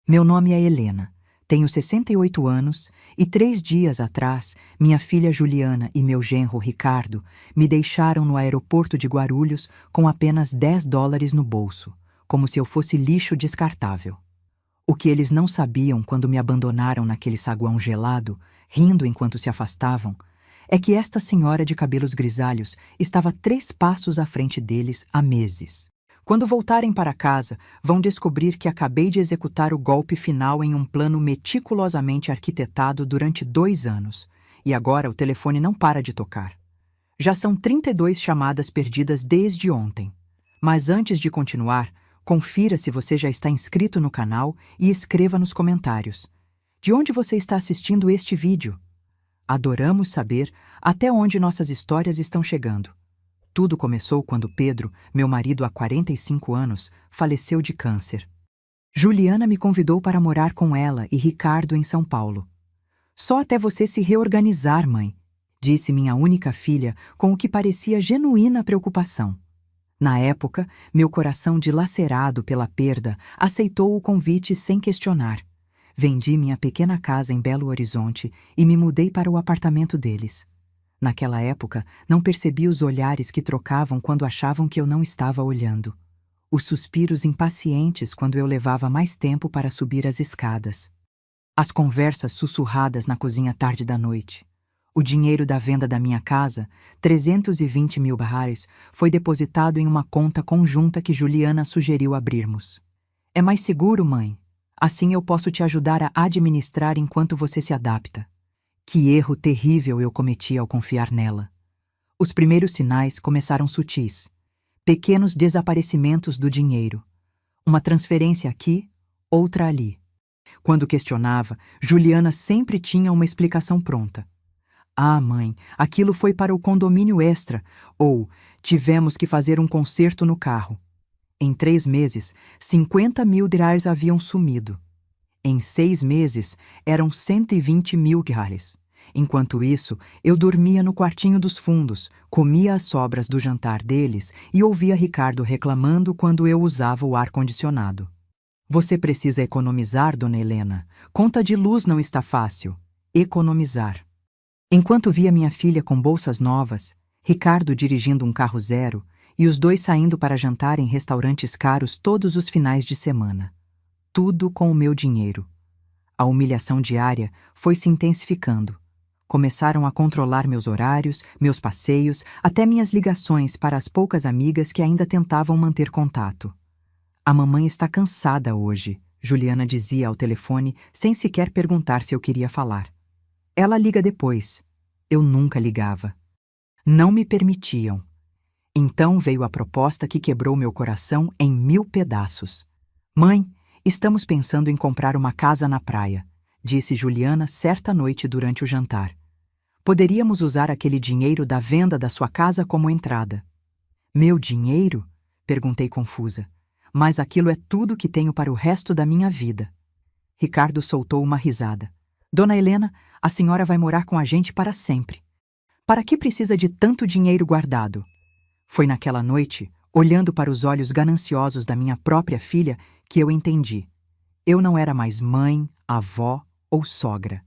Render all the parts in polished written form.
Meu nome é Helena, tenho 68 anos e 3 dias atrás, minha filha Juliana e meu genro Ricardo me deixaram no aeroporto de Guarulhos com apenas $10 no bolso, como se eu fosse lixo descartável. O que eles não sabiam quando me abandonaram naquele saguão gelado, rindo enquanto se afastavam, é que esta senhora de cabelos grisalhos estava 3 passos à frente deles há meses. Quando voltarem para casa, vão descobrir que acabei de executar o golpe final em um plano meticulosamente arquitetado durante 2 anos, e agora o telefone não para de tocar. Já são 32 chamadas perdidas desde ontem. Mas antes de continuar, confira se você já está inscrito no canal e escreva nos comentários. De onde você está assistindo este vídeo? Adoramos saber até onde nossas histórias estão chegando. Tudo começou quando Pedro, meu marido há 45 anos, faleceu de câncer. Juliana me convidou para morar com ela e Ricardo em São Paulo. Só até você se reorganizar, mãe, disse minha única filha com o que parecia genuína preocupação. Na época, meu coração dilacerado pela perda aceitou o convite sem questionar. Vendi minha pequena casa em Belo Horizonte e me mudei para o apartamento deles. Naquela época, não percebi os olhares que trocavam quando achavam que eu não estava olhando. Os suspiros impacientes quando eu levava mais tempo para subir as escadas. As conversas sussurradas na cozinha tarde da noite. O dinheiro da venda da minha casa, 320 mil reais, foi depositado em uma conta conjunta que Juliana sugeriu abrirmos. É mais seguro, mãe. Assim eu posso te ajudar a administrar enquanto você se adapta. Que erro terrível eu cometi ao confiar nela. Os primeiros sinais começaram sutis. Pequenos desaparecimentos do dinheiro. Uma transferência aqui, outra ali. Quando questionava, Juliana sempre tinha uma explicação pronta. Ah, mãe, aquilo foi para o condomínio extra, ou tivemos que fazer um conserto no carro. Em 3 meses, 50 mil reais haviam sumido. Em 6 meses, eram 120 mil reais. Enquanto isso, eu dormia no quartinho dos fundos, comia as sobras do jantar deles e ouvia Ricardo reclamando quando eu usava o ar-condicionado. Você precisa economizar, dona Helena. Conta de luz não está fácil. Economizar. Enquanto via minha filha com bolsas novas, Ricardo dirigindo um carro zero e os dois saindo para jantar em restaurantes caros todos os finais de semana. Tudo com o meu dinheiro. A humilhação diária foi se intensificando. Começaram a controlar meus horários, meus passeios, até minhas ligações para as poucas amigas que ainda tentavam manter contato. A mamãe está cansada hoje, Juliana dizia ao telefone sem sequer perguntar se eu queria falar. Ela liga depois. Eu nunca ligava. Não me permitiam. Então veio a proposta que quebrou meu coração em 1000 pedaços. Mãe, estamos pensando em comprar uma casa na praia, disse Juliana certa noite durante o jantar. Poderíamos usar aquele dinheiro da venda da sua casa como entrada. Meu dinheiro? Perguntei confusa. Mas aquilo é tudo que tenho para o resto da minha vida. Ricardo soltou uma risada. Dona Helena, a senhora vai morar com a gente para sempre. Para que precisa de tanto dinheiro guardado? Foi naquela noite, olhando para os olhos gananciosos da minha própria filha, que eu entendi. Eu não era mais mãe, avó ou sogra.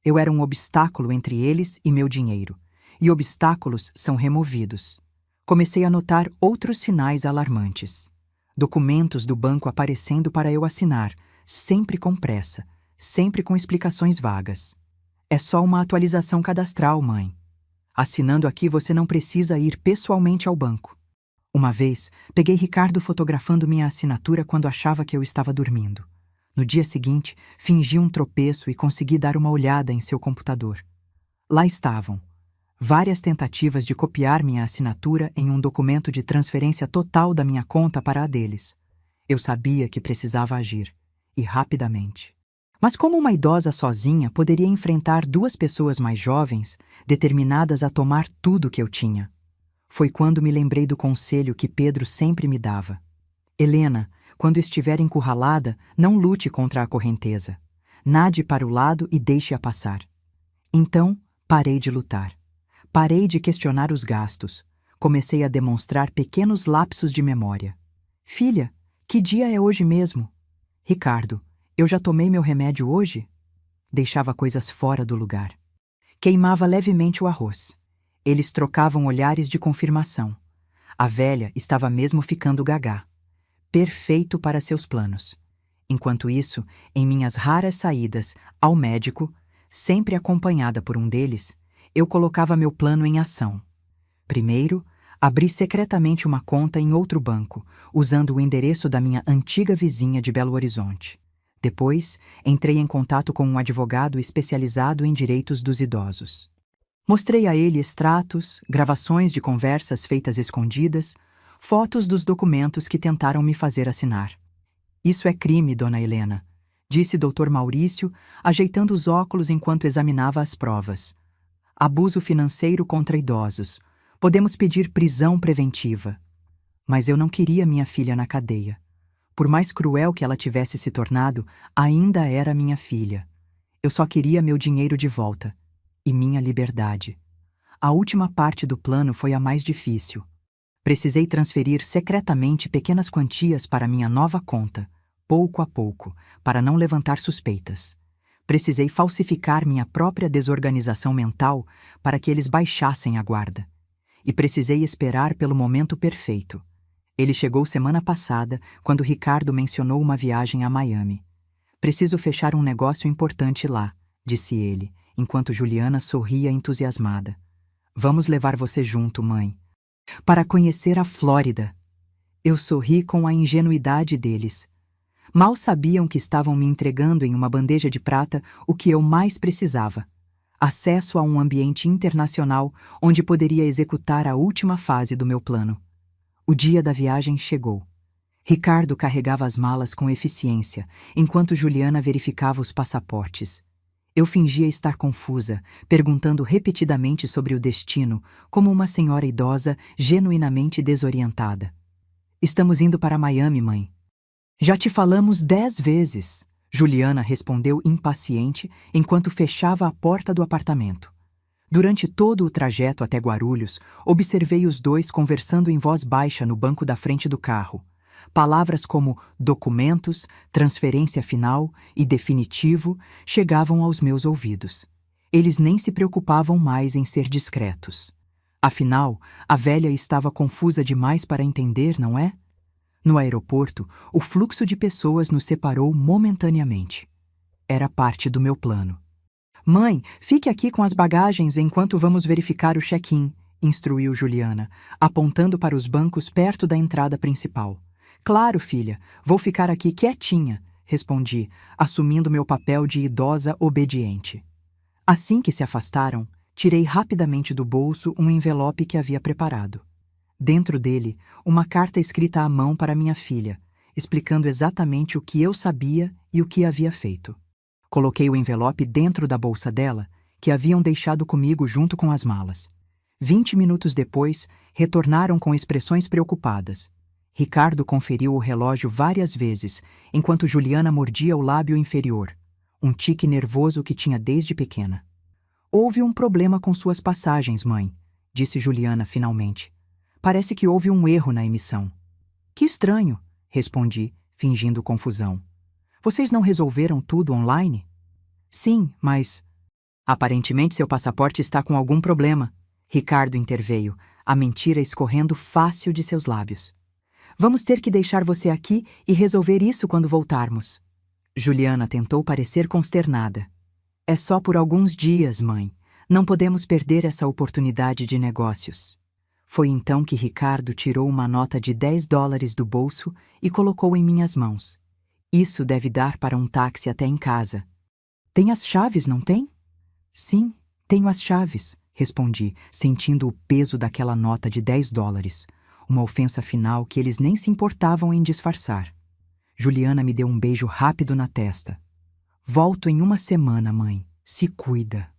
Eu era um obstáculo entre eles e meu dinheiro. E obstáculos são removidos. Comecei a notar outros sinais alarmantes. Documentos do banco aparecendo para eu assinar, sempre com pressa, sempre com explicações vagas. É só uma atualização cadastral, mãe. Assinando aqui você não precisa ir pessoalmente ao banco. Uma vez, peguei Ricardo fotografando minha assinatura quando achava que eu estava dormindo. No dia seguinte, fingi um tropeço e consegui dar uma olhada em seu computador. Lá estavam. Várias tentativas de copiar minha assinatura em um documento de transferência total da minha conta para a deles. Eu sabia que precisava agir, e rapidamente. Mas como uma idosa sozinha poderia enfrentar 2 pessoas mais jovens, determinadas a tomar tudo que eu tinha? Foi quando me lembrei do conselho que Pedro sempre me dava. Helena, quando estiver encurralada, não lute contra a correnteza. Nade para o lado e deixe-a passar. Então, parei de lutar. Parei de questionar os gastos. Comecei a demonstrar pequenos lapsos de memória. Filha, que dia é hoje mesmo? Ricardo, Eu já tomei meu remédio hoje? Deixava coisas fora do lugar. Queimava levemente o arroz. Eles trocavam olhares de confirmação. A velha estava mesmo ficando gagá. Perfeito para seus planos. Enquanto isso, em minhas raras saídas ao médico, sempre acompanhada por um deles, eu colocava meu plano em ação. Primeiro, abri secretamente uma conta em outro banco, usando o endereço da minha antiga vizinha de Belo Horizonte. Depois, entrei em contato com um advogado especializado em direitos dos idosos. Mostrei a ele extratos, gravações de conversas feitas escondidas, fotos dos documentos que tentaram me fazer assinar. Isso é crime, dona Helena, disse Dr. Maurício, ajeitando os óculos enquanto examinava as provas. Abuso financeiro contra idosos. Podemos pedir prisão preventiva. Mas eu não queria minha filha na cadeia. Por mais cruel que ela tivesse se tornado, ainda era minha filha. Eu só queria meu dinheiro de volta. E minha liberdade. A última parte do plano foi a mais difícil. Precisei transferir secretamente pequenas quantias para minha nova conta, pouco a pouco, para não levantar suspeitas. Precisei falsificar minha própria desorganização mental para que eles baixassem a guarda. E precisei esperar pelo momento perfeito. Ele chegou semana passada, quando Ricardo mencionou uma viagem a Miami. Preciso fechar um negócio importante lá, disse ele, enquanto Juliana sorria entusiasmada. Vamos levar você junto, mãe. Para conhecer a Flórida. Eu sorri com a ingenuidade deles. Mal sabiam que estavam me entregando em uma bandeja de prata o que eu mais precisava. Acesso a um ambiente internacional onde poderia executar a última fase do meu plano. O dia da viagem chegou. Ricardo carregava as malas com eficiência, enquanto Juliana verificava os passaportes. Eu fingia estar confusa, perguntando repetidamente sobre o destino, como uma senhora idosa genuinamente desorientada. Estamos indo para Miami, mãe. Já te falamos 10 vezes, Juliana respondeu impaciente enquanto fechava a porta do apartamento. Durante todo o trajeto até Guarulhos, observei os dois conversando em voz baixa no banco da frente do carro. Palavras como documentos, transferência final e definitivo chegavam aos meus ouvidos. Eles nem se preocupavam mais em ser discretos. Afinal, a velha estava confusa demais para entender, não é? No aeroporto, o fluxo de pessoas nos separou momentaneamente. Era parte do meu plano. Mãe, fique aqui com as bagagens enquanto vamos verificar o check-in, instruiu Juliana, apontando para os bancos perto da entrada principal. Claro, filha, vou ficar aqui quietinha, respondi, assumindo meu papel de idosa obediente. Assim que se afastaram, tirei rapidamente do bolso um envelope que havia preparado. Dentro dele, uma carta escrita à mão para minha filha, explicando exatamente o que eu sabia e o que havia feito. Coloquei o envelope dentro da bolsa dela, que haviam deixado comigo junto com as malas. 20 minutos depois, retornaram com expressões preocupadas. Ricardo conferiu o relógio várias vezes, enquanto Juliana mordia o lábio inferior, um tique nervoso que tinha desde pequena. Houve um problema com suas passagens, mãe, disse Juliana finalmente. Parece que houve um erro na emissão. Que estranho, respondi, fingindo confusão. Vocês não resolveram tudo online? Sim, mas... Aparentemente seu passaporte está com algum problema. Ricardo interveio, a mentira escorrendo fácil de seus lábios. Vamos ter que deixar você aqui e resolver isso quando voltarmos. Juliana tentou parecer consternada. É só por alguns dias, mãe. Não podemos perder essa oportunidade de negócios. Foi então que Ricardo tirou uma nota de $10 do bolso e colocou em minhas mãos. Isso deve dar para um táxi até em casa. Tem as chaves, não tem? Sim, tenho as chaves, respondi, sentindo o peso daquela nota de $10. Uma ofensa final que eles nem se importavam em disfarçar. Juliana me deu um beijo rápido na testa. Volto em uma semana, mãe. Se cuida.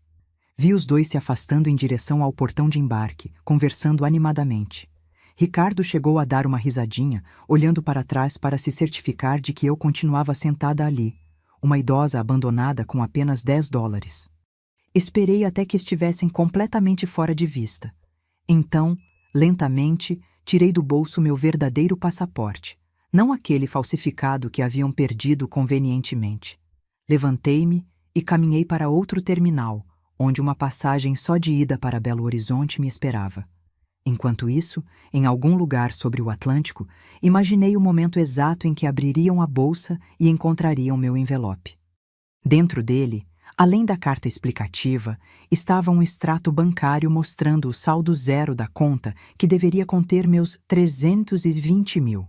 Vi os dois se afastando em direção ao portão de embarque, conversando animadamente. Ricardo chegou a dar uma risadinha, olhando para trás para se certificar de que eu continuava sentada ali, uma idosa abandonada com apenas $10. Esperei até que estivessem completamente fora de vista. Então, lentamente, tirei do bolso meu verdadeiro passaporte, não aquele falsificado que haviam perdido convenientemente. Levantei-me e caminhei para outro terminal, onde uma passagem só de ida para Belo Horizonte me esperava. Enquanto isso, em algum lugar sobre o Atlântico, imaginei o momento exato em que abririam a bolsa e encontrariam meu envelope. Dentro dele, além da carta explicativa, estava um extrato bancário mostrando o saldo zero da conta que deveria conter meus 320 mil.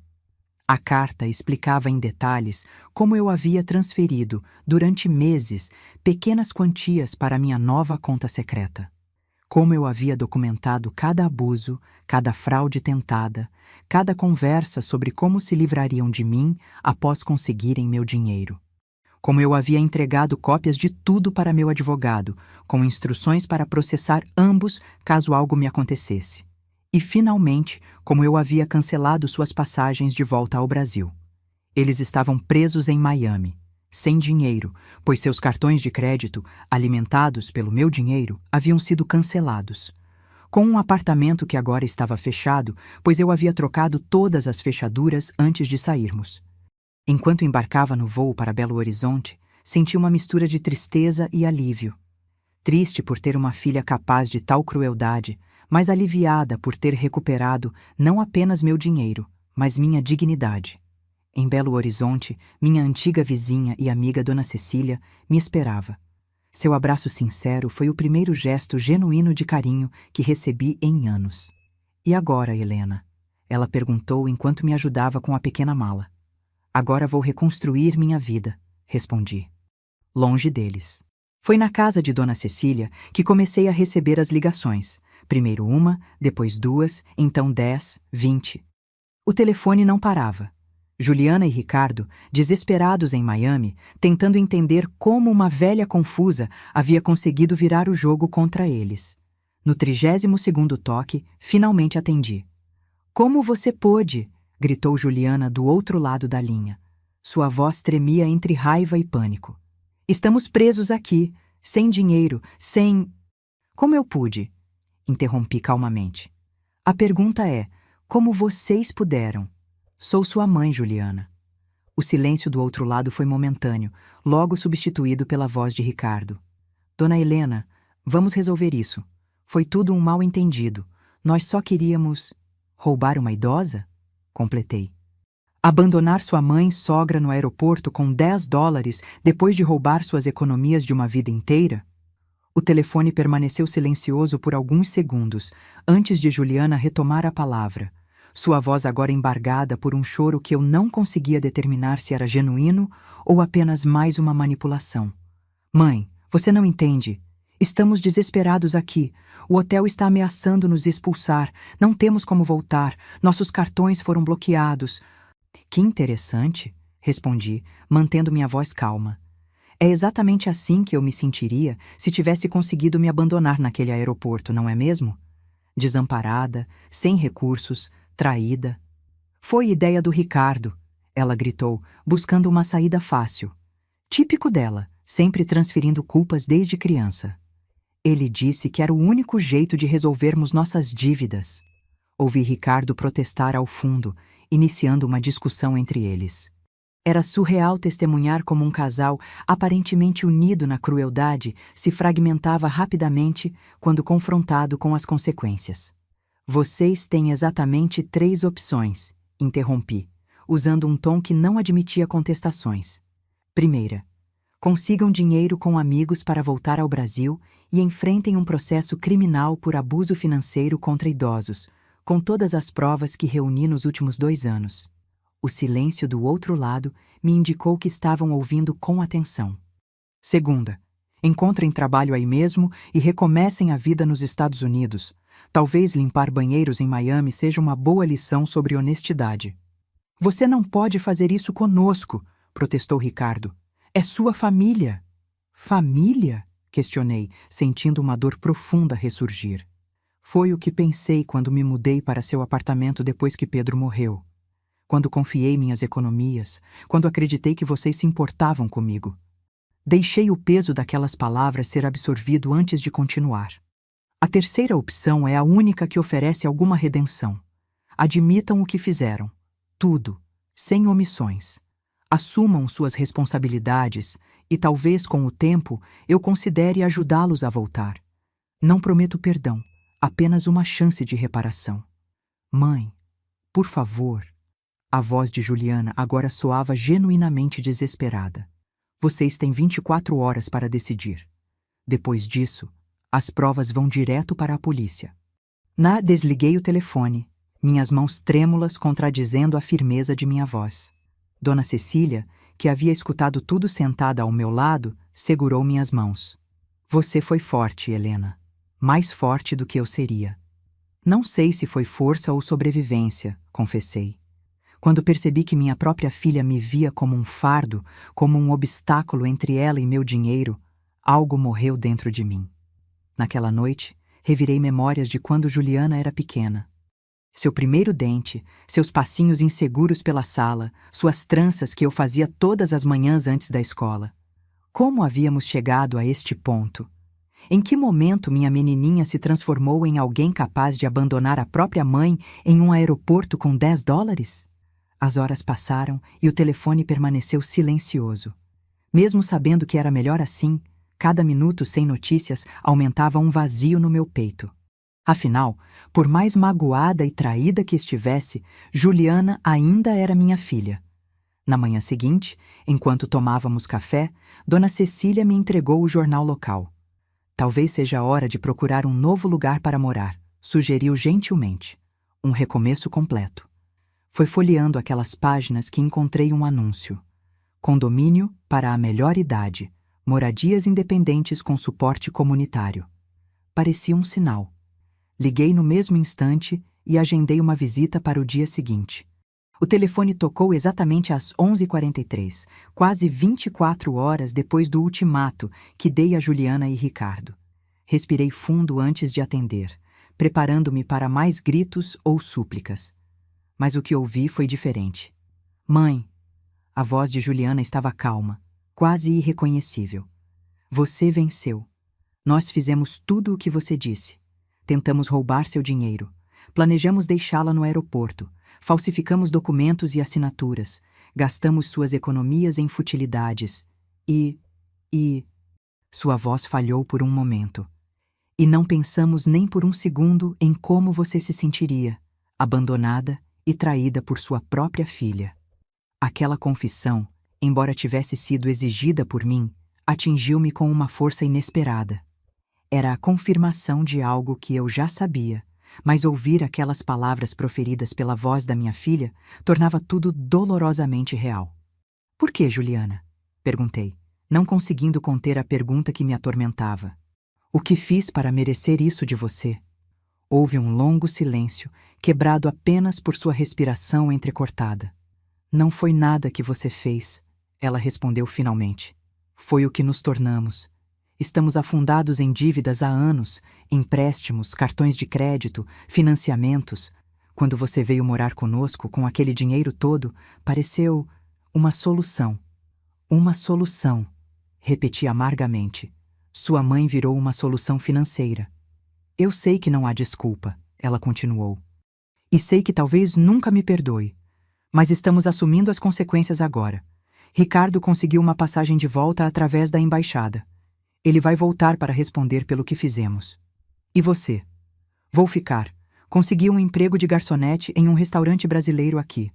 A carta explicava em detalhes como eu havia transferido, durante meses, pequenas quantias para minha nova conta secreta. Como eu havia documentado cada abuso, cada fraude tentada, cada conversa sobre como se livrariam de mim após conseguirem meu dinheiro. Como eu havia entregado cópias de tudo para meu advogado, com instruções para processar ambos caso algo me acontecesse. E, finalmente, como eu havia cancelado suas passagens de volta ao Brasil. Eles estavam presos em Miami, sem dinheiro, pois seus cartões de crédito, alimentados pelo meu dinheiro, haviam sido cancelados. Com um apartamento que agora estava fechado, pois eu havia trocado todas as fechaduras antes de sairmos. Enquanto embarcava no voo para Belo Horizonte, senti uma mistura de tristeza e alívio. Triste por ter uma filha capaz de tal crueldade, mas aliviada por ter recuperado não apenas meu dinheiro, mas minha dignidade. Em Belo Horizonte, minha antiga vizinha e amiga Dona Cecília me esperava. Seu abraço sincero foi o primeiro gesto genuíno de carinho que recebi em anos. "E agora, Helena?" Ela perguntou enquanto me ajudava com a pequena mala. "Agora vou reconstruir minha vida", respondi. Longe deles. Foi na casa de Dona Cecília que comecei a receber as ligações. Primeiro uma, depois duas, então 10, 20. O telefone não parava. Juliana e Ricardo, desesperados em Miami, tentando entender como uma velha confusa havia conseguido virar o jogo contra eles. No 32º toque, finalmente atendi. "Como você pôde?" gritou Juliana do outro lado da linha. Sua voz tremia entre raiva e pânico. "Estamos presos aqui, sem dinheiro, sem..." "Como eu pude?" Interrompi calmamente. "A pergunta é, como vocês puderam?" "Sou sua mãe, Juliana." O silêncio do outro lado foi momentâneo, logo substituído pela voz de Ricardo. "Dona Helena, vamos resolver isso. Foi tudo um mal-entendido. Nós só queríamos..." "Roubar uma idosa?" Completei. "Abandonar sua mãe e sogra no aeroporto com $10 depois de roubar suas economias de uma vida inteira?" O telefone permaneceu silencioso por alguns segundos, antes de Juliana retomar a palavra. Sua voz agora embargada por um choro que eu não conseguia determinar se era genuíno ou apenas mais uma manipulação. "Mãe, você não entende. Estamos desesperados aqui. O hotel está ameaçando nos expulsar. Não temos como voltar. Nossos cartões foram bloqueados." "Que interessante", respondi, mantendo minha voz calma. "É exatamente assim que eu me sentiria se tivesse conseguido me abandonar naquele aeroporto, não é mesmo? Desamparada, sem recursos, traída." "Foi ideia do Ricardo", ela gritou, buscando uma saída fácil. Típico dela, sempre transferindo culpas desde criança. "Ele disse que era o único jeito de resolvermos nossas dívidas." Ouvi Ricardo protestar ao fundo, iniciando uma discussão entre eles. Era surreal testemunhar como um casal, aparentemente unido na crueldade, se fragmentava rapidamente quando confrontado com as consequências. "Vocês têm exatamente 3 opções", interrompi, usando um tom que não admitia contestações. "Primeira, consigam dinheiro com amigos para voltar ao Brasil e enfrentem um processo criminal por abuso financeiro contra idosos, com todas as provas que reuni nos últimos 2 anos. O silêncio do outro lado me indicou que estavam ouvindo com atenção. "Segunda, encontrem trabalho aí mesmo e recomecem a vida nos Estados Unidos. Talvez limpar banheiros em Miami seja uma boa lição sobre honestidade." "Você não pode fazer isso conosco", protestou Ricardo. "É sua família." "Família?", questionei, sentindo uma dor profunda ressurgir. "Foi o que pensei quando me mudei para seu apartamento depois que Pedro morreu. Quando confiei minhas economias, quando acreditei que vocês se importavam comigo. Deixei o peso daquelas palavras ser absorvido antes de continuar. A terceira opção é a única que oferece alguma redenção. Admitam o que fizeram. Tudo, sem omissões. Assumam suas responsabilidades E talvez, com o tempo, eu considere ajudá-los a voltar. Não prometo perdão, apenas uma chance de reparação. Mãe, por favor. A voz de Juliana agora soava genuinamente desesperada. Vocês têm 24 horas para decidir. Depois disso, as provas vão direto para a polícia. Desliguei o telefone, minhas mãos trêmulas contradizendo a firmeza de minha voz. Dona Cecília, que havia escutado tudo sentada ao meu lado, segurou minhas mãos. Você foi forte, Helena. Mais forte do que eu seria. Não sei se foi força ou sobrevivência, confessei. Quando percebi que minha própria filha me via como um fardo, como um obstáculo entre ela e meu dinheiro, algo morreu dentro de mim. Naquela noite, revirei memórias de quando Juliana era pequena. Seu primeiro dente, seus passinhos inseguros pela sala, suas tranças que eu fazia todas as manhãs antes da escola. Como havíamos chegado a este ponto? Em que momento minha menininha se transformou em alguém capaz de abandonar a própria mãe em um aeroporto com $10? As horas passaram e o telefone permaneceu silencioso. Mesmo sabendo que era melhor assim, cada minuto sem notícias aumentava um vazio no meu peito. Afinal, por mais magoada e traída que estivesse, Juliana ainda era minha filha. Na manhã seguinte, enquanto tomávamos café, Dona Cecília me entregou o jornal local. Talvez seja a hora de procurar um novo lugar para morar, sugeriu gentilmente. Um recomeço completo. Foi folheando aquelas páginas que encontrei um anúncio. Condomínio para a melhor idade. Moradias independentes com suporte comunitário. Parecia um sinal. Liguei no mesmo instante e agendei uma visita para o dia seguinte. O telefone tocou exatamente às 11h43, quase 24 horas depois do ultimato que dei a Juliana e Ricardo. Respirei fundo antes de atender, preparando-me para mais gritos ou súplicas. Mas o que ouvi foi diferente. Mãe, a voz de Juliana estava calma, quase irreconhecível. Você venceu. Nós fizemos tudo o que você disse. Tentamos roubar seu dinheiro. Planejamos deixá-la no aeroporto. Falsificamos documentos e assinaturas. Gastamos suas economias em futilidades. E... Sua voz falhou por um momento. E não pensamos nem por um segundo em como você se sentiria, abandonada e traída por sua própria filha. Aquela confissão, embora tivesse sido exigida por mim, atingiu-me com uma força inesperada. Era a confirmação de algo que eu já sabia, mas ouvir aquelas palavras proferidas pela voz da minha filha tornava tudo dolorosamente real. Por que, Juliana? Perguntei, não conseguindo conter a pergunta que me atormentava. O que fiz para merecer isso de você? Houve um longo silêncio, quebrado apenas por sua respiração entrecortada. Não foi nada que você fez, ela respondeu finalmente. Foi o que nos tornamos. Estamos afundados em dívidas há anos, empréstimos, cartões de crédito, financiamentos. Quando você veio morar conosco com aquele dinheiro todo, pareceu uma solução. Uma solução, repeti amargamente. Sua mãe virou uma solução financeira. Eu sei que não há desculpa, ela continuou. E sei que talvez nunca me perdoe. Mas estamos assumindo as consequências agora. Ricardo conseguiu uma passagem de volta através da embaixada. Ele vai voltar para responder pelo que fizemos. E você? Vou ficar. Consegui um emprego de garçonete em um restaurante brasileiro aqui.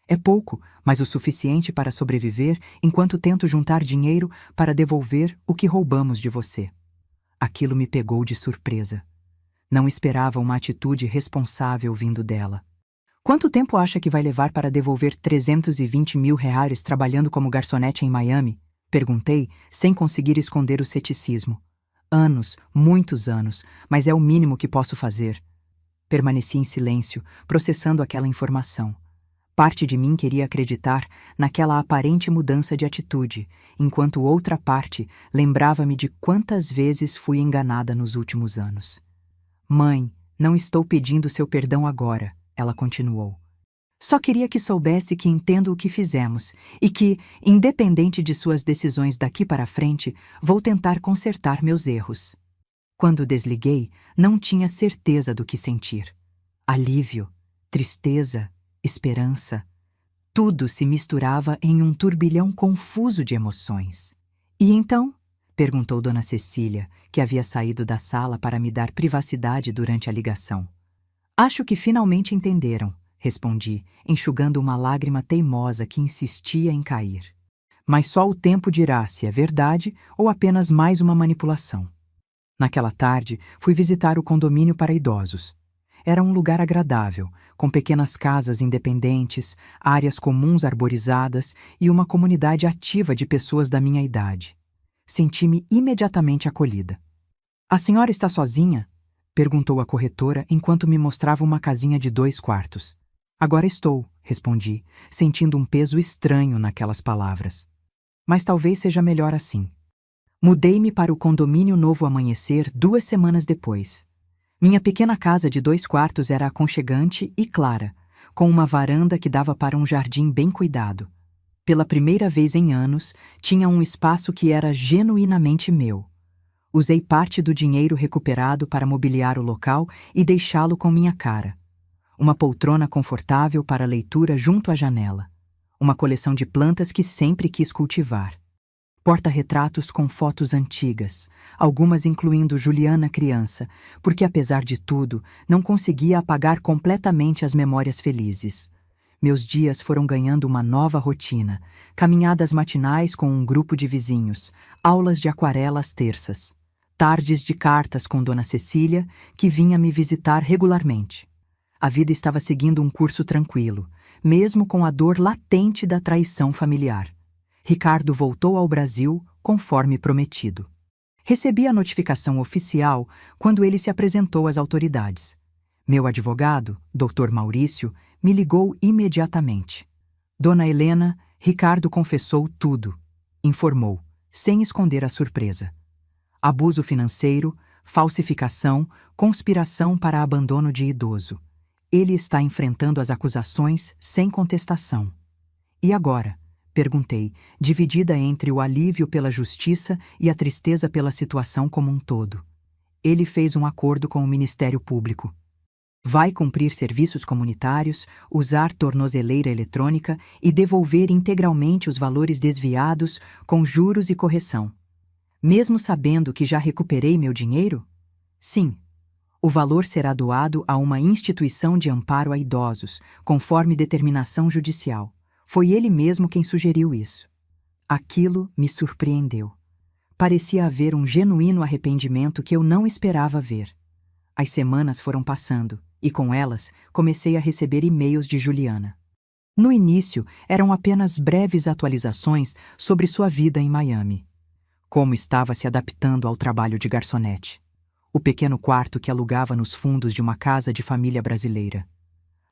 É pouco, mas o suficiente para sobreviver enquanto tento juntar dinheiro para devolver o que roubamos de você. Aquilo me pegou de surpresa. Não esperava uma atitude responsável vindo dela. Quanto tempo acha que vai levar para devolver R$320 mil trabalhando como garçonete em Miami? Perguntei, sem conseguir esconder o ceticismo. Anos, muitos anos, mas é o mínimo que posso fazer. Permaneci em silêncio, processando aquela informação. Parte de mim queria acreditar naquela aparente mudança de atitude, enquanto outra parte lembrava-me de quantas vezes fui enganada nos últimos anos. Mãe, não estou pedindo seu perdão agora, ela continuou. Só queria que soubesse que entendo o que fizemos e que, independente de suas decisões daqui para frente, vou tentar consertar meus erros. Quando desliguei, não tinha certeza do que sentir. Alívio, tristeza, esperança. Tudo se misturava em um turbilhão confuso de emoções. E então? Perguntou Dona Cecília, que havia saído da sala para me dar privacidade durante a ligação. Acho que finalmente entenderam, respondi, enxugando uma lágrima teimosa que insistia em cair. Mas só o tempo dirá se é verdade ou apenas mais uma manipulação. Naquela tarde, fui visitar o condomínio para idosos. Era um lugar agradável, com pequenas casas independentes, áreas comuns arborizadas e uma comunidade ativa de pessoas da minha idade. Senti-me imediatamente acolhida. "A senhora está sozinha?" perguntou a corretora enquanto me mostrava uma casinha de 2 quartos. "Agora estou", respondi, sentindo um peso estranho naquelas palavras. Mas talvez seja melhor assim. Mudei-me para o condomínio Novo Amanhecer 2 semanas depois. Minha pequena casa de 2 quartos era aconchegante e clara, com uma varanda que dava para um jardim bem cuidado. Pela primeira vez em anos, tinha um espaço que era genuinamente meu. Usei parte do dinheiro recuperado para mobiliar o local e deixá-lo com minha cara. Uma poltrona confortável para leitura junto à janela. Uma coleção de plantas que sempre quis cultivar. Porta-retratos com fotos antigas, algumas incluindo Juliana criança, porque apesar de tudo, não conseguia apagar completamente as memórias felizes. Meus dias foram ganhando uma nova rotina, caminhadas matinais com um grupo de vizinhos, aulas de aquarela às terças, tardes de cartas com Dona Cecília, que vinha me visitar regularmente. A vida estava seguindo um curso tranquilo, mesmo com a dor latente da traição familiar. Ricardo voltou ao Brasil, conforme prometido. Recebi a notificação oficial quando ele se apresentou às autoridades. Meu advogado, Dr. Maurício, me ligou imediatamente. "Dona Helena, Ricardo confessou tudo", informou, sem esconder a surpresa. Abuso financeiro, falsificação, conspiração para abandono de idoso. Ele está enfrentando as acusações sem contestação. "E agora?", perguntei, dividida entre o alívio pela justiça e a tristeza pela situação como um todo. Ele fez um acordo com o Ministério Público. Vai cumprir serviços comunitários, usar tornozeleira eletrônica e devolver integralmente os valores desviados com juros e correção. Mesmo sabendo que já recuperei meu dinheiro? Sim. O valor será doado a uma instituição de amparo a idosos, conforme determinação judicial. Foi ele mesmo quem sugeriu isso. Aquilo me surpreendeu. Parecia haver um genuíno arrependimento que eu não esperava ver. As semanas foram passando, e com elas comecei a receber e-mails de Juliana. No início, eram apenas breves atualizações sobre sua vida em Miami. Como estava se adaptando ao trabalho de garçonete. O pequeno quarto que alugava nos fundos de uma casa de família brasileira.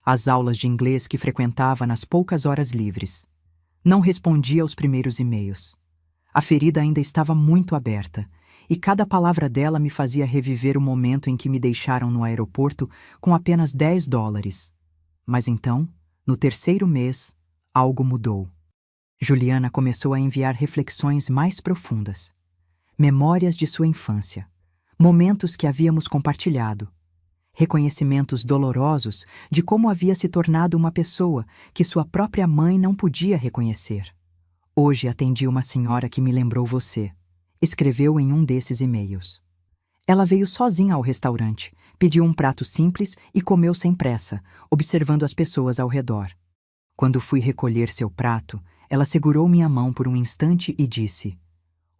As aulas de inglês que frequentava nas poucas horas livres. Não respondia aos primeiros e-mails. A ferida ainda estava muito aberta, e cada palavra dela me fazia reviver o momento em que me deixaram no aeroporto com apenas $10. Mas então, no 3º mês, algo mudou. Juliana começou a enviar reflexões mais profundas. Memórias de sua infância. Momentos que havíamos compartilhado. Reconhecimentos dolorosos de como havia se tornado uma pessoa que sua própria mãe não podia reconhecer. "Hoje atendi uma senhora que me lembrou você", escreveu em um desses e-mails. Ela veio sozinha ao restaurante, pediu um prato simples e comeu sem pressa, observando as pessoas ao redor. Quando fui recolher seu prato, ela segurou minha mão por um instante e disse: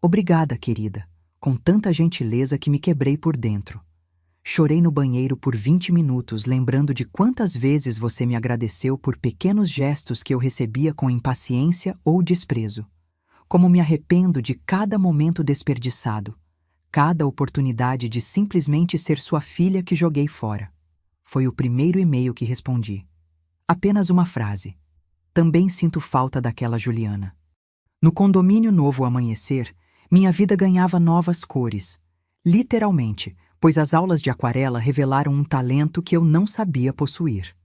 "Obrigada, querida, com tanta gentileza que me quebrei por dentro. Chorei no banheiro por 20 minutos, lembrando de quantas vezes você me agradeceu por pequenos gestos que eu recebia com impaciência ou desprezo. Como me arrependo de cada momento desperdiçado, cada oportunidade de simplesmente ser sua filha que joguei fora." Foi o primeiro e-mail que respondi. Apenas uma frase. Também sinto falta daquela Juliana. No condomínio Novo Amanhecer, minha vida ganhava novas cores. Literalmente, pois as aulas de aquarela revelaram um talento que eu não sabia possuir.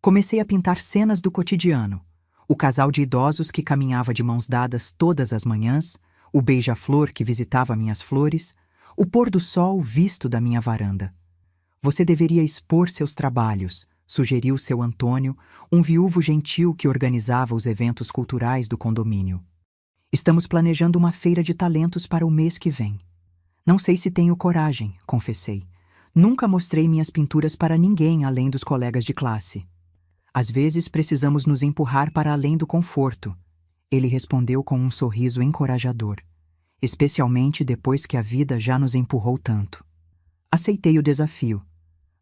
Comecei a pintar cenas do cotidiano. O casal de idosos que caminhava de mãos dadas todas as manhãs, o beija-flor que visitava minhas flores, o pôr do sol visto da minha varanda. "Você deveria expor seus trabalhos", sugeriu seu Antônio, um viúvo gentil que organizava os eventos culturais do condomínio. Estamos planejando uma feira de talentos para o mês que vem. Não sei se tenho coragem, confessei. Nunca mostrei minhas pinturas para ninguém além dos colegas de classe. Às vezes precisamos nos empurrar para além do conforto. Ele respondeu com um sorriso encorajador, especialmente depois que a vida já nos empurrou tanto. Aceitei o desafio.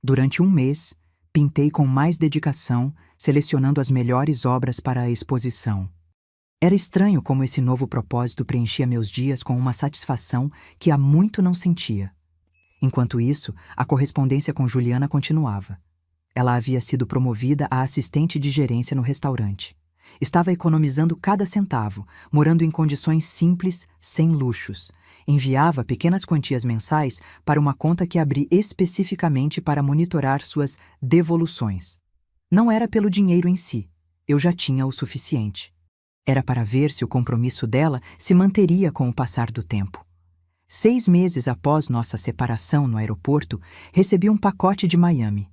Durante um mês, pintei com mais dedicação, selecionando as melhores obras para a exposição. Era estranho como esse novo propósito preenchia meus dias com uma satisfação que há muito não sentia. Enquanto isso, a correspondência com Juliana continuava. Ela havia sido promovida a assistente de gerência no restaurante. Estava economizando cada centavo, morando em condições simples, sem luxos. Enviava pequenas quantias mensais para uma conta que abri especificamente para monitorar suas devoluções. Não era pelo dinheiro em si, eu já tinha o suficiente. Era para ver se o compromisso dela se manteria com o passar do tempo. 6 meses após nossa separação no aeroporto, recebi um pacote de Miami.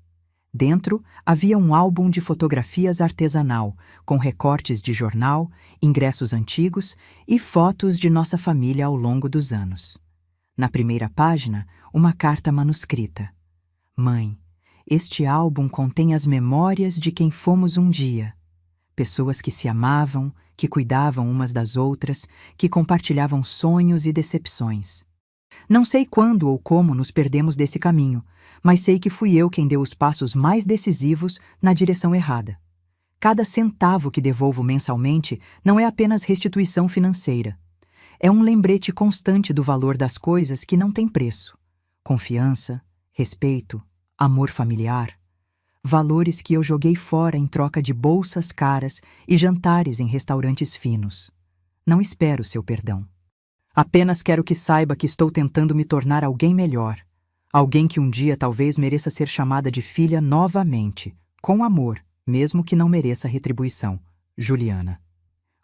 Dentro havia um álbum de fotografias artesanal, com recortes de jornal, ingressos antigos e fotos de nossa família ao longo dos anos. Na primeira página, uma carta manuscrita. Mãe, este álbum contém as memórias de quem fomos um dia. Pessoas que se amavam, que cuidavam umas das outras, que compartilhavam sonhos e decepções. Não sei quando ou como nos perdemos desse caminho, mas sei que fui eu quem deu os passos mais decisivos na direção errada. Cada centavo que devolvo mensalmente não é apenas restituição financeira. É um lembrete constante do valor das coisas que não têm preço. Confiança, respeito, amor familiar. Valores que eu joguei fora em troca de bolsas caras e jantares em restaurantes finos. Não espero seu perdão. Apenas quero que saiba que estou tentando me tornar alguém melhor. Alguém que um dia talvez mereça ser chamada de filha novamente, com amor, mesmo que não mereça retribuição. Juliana.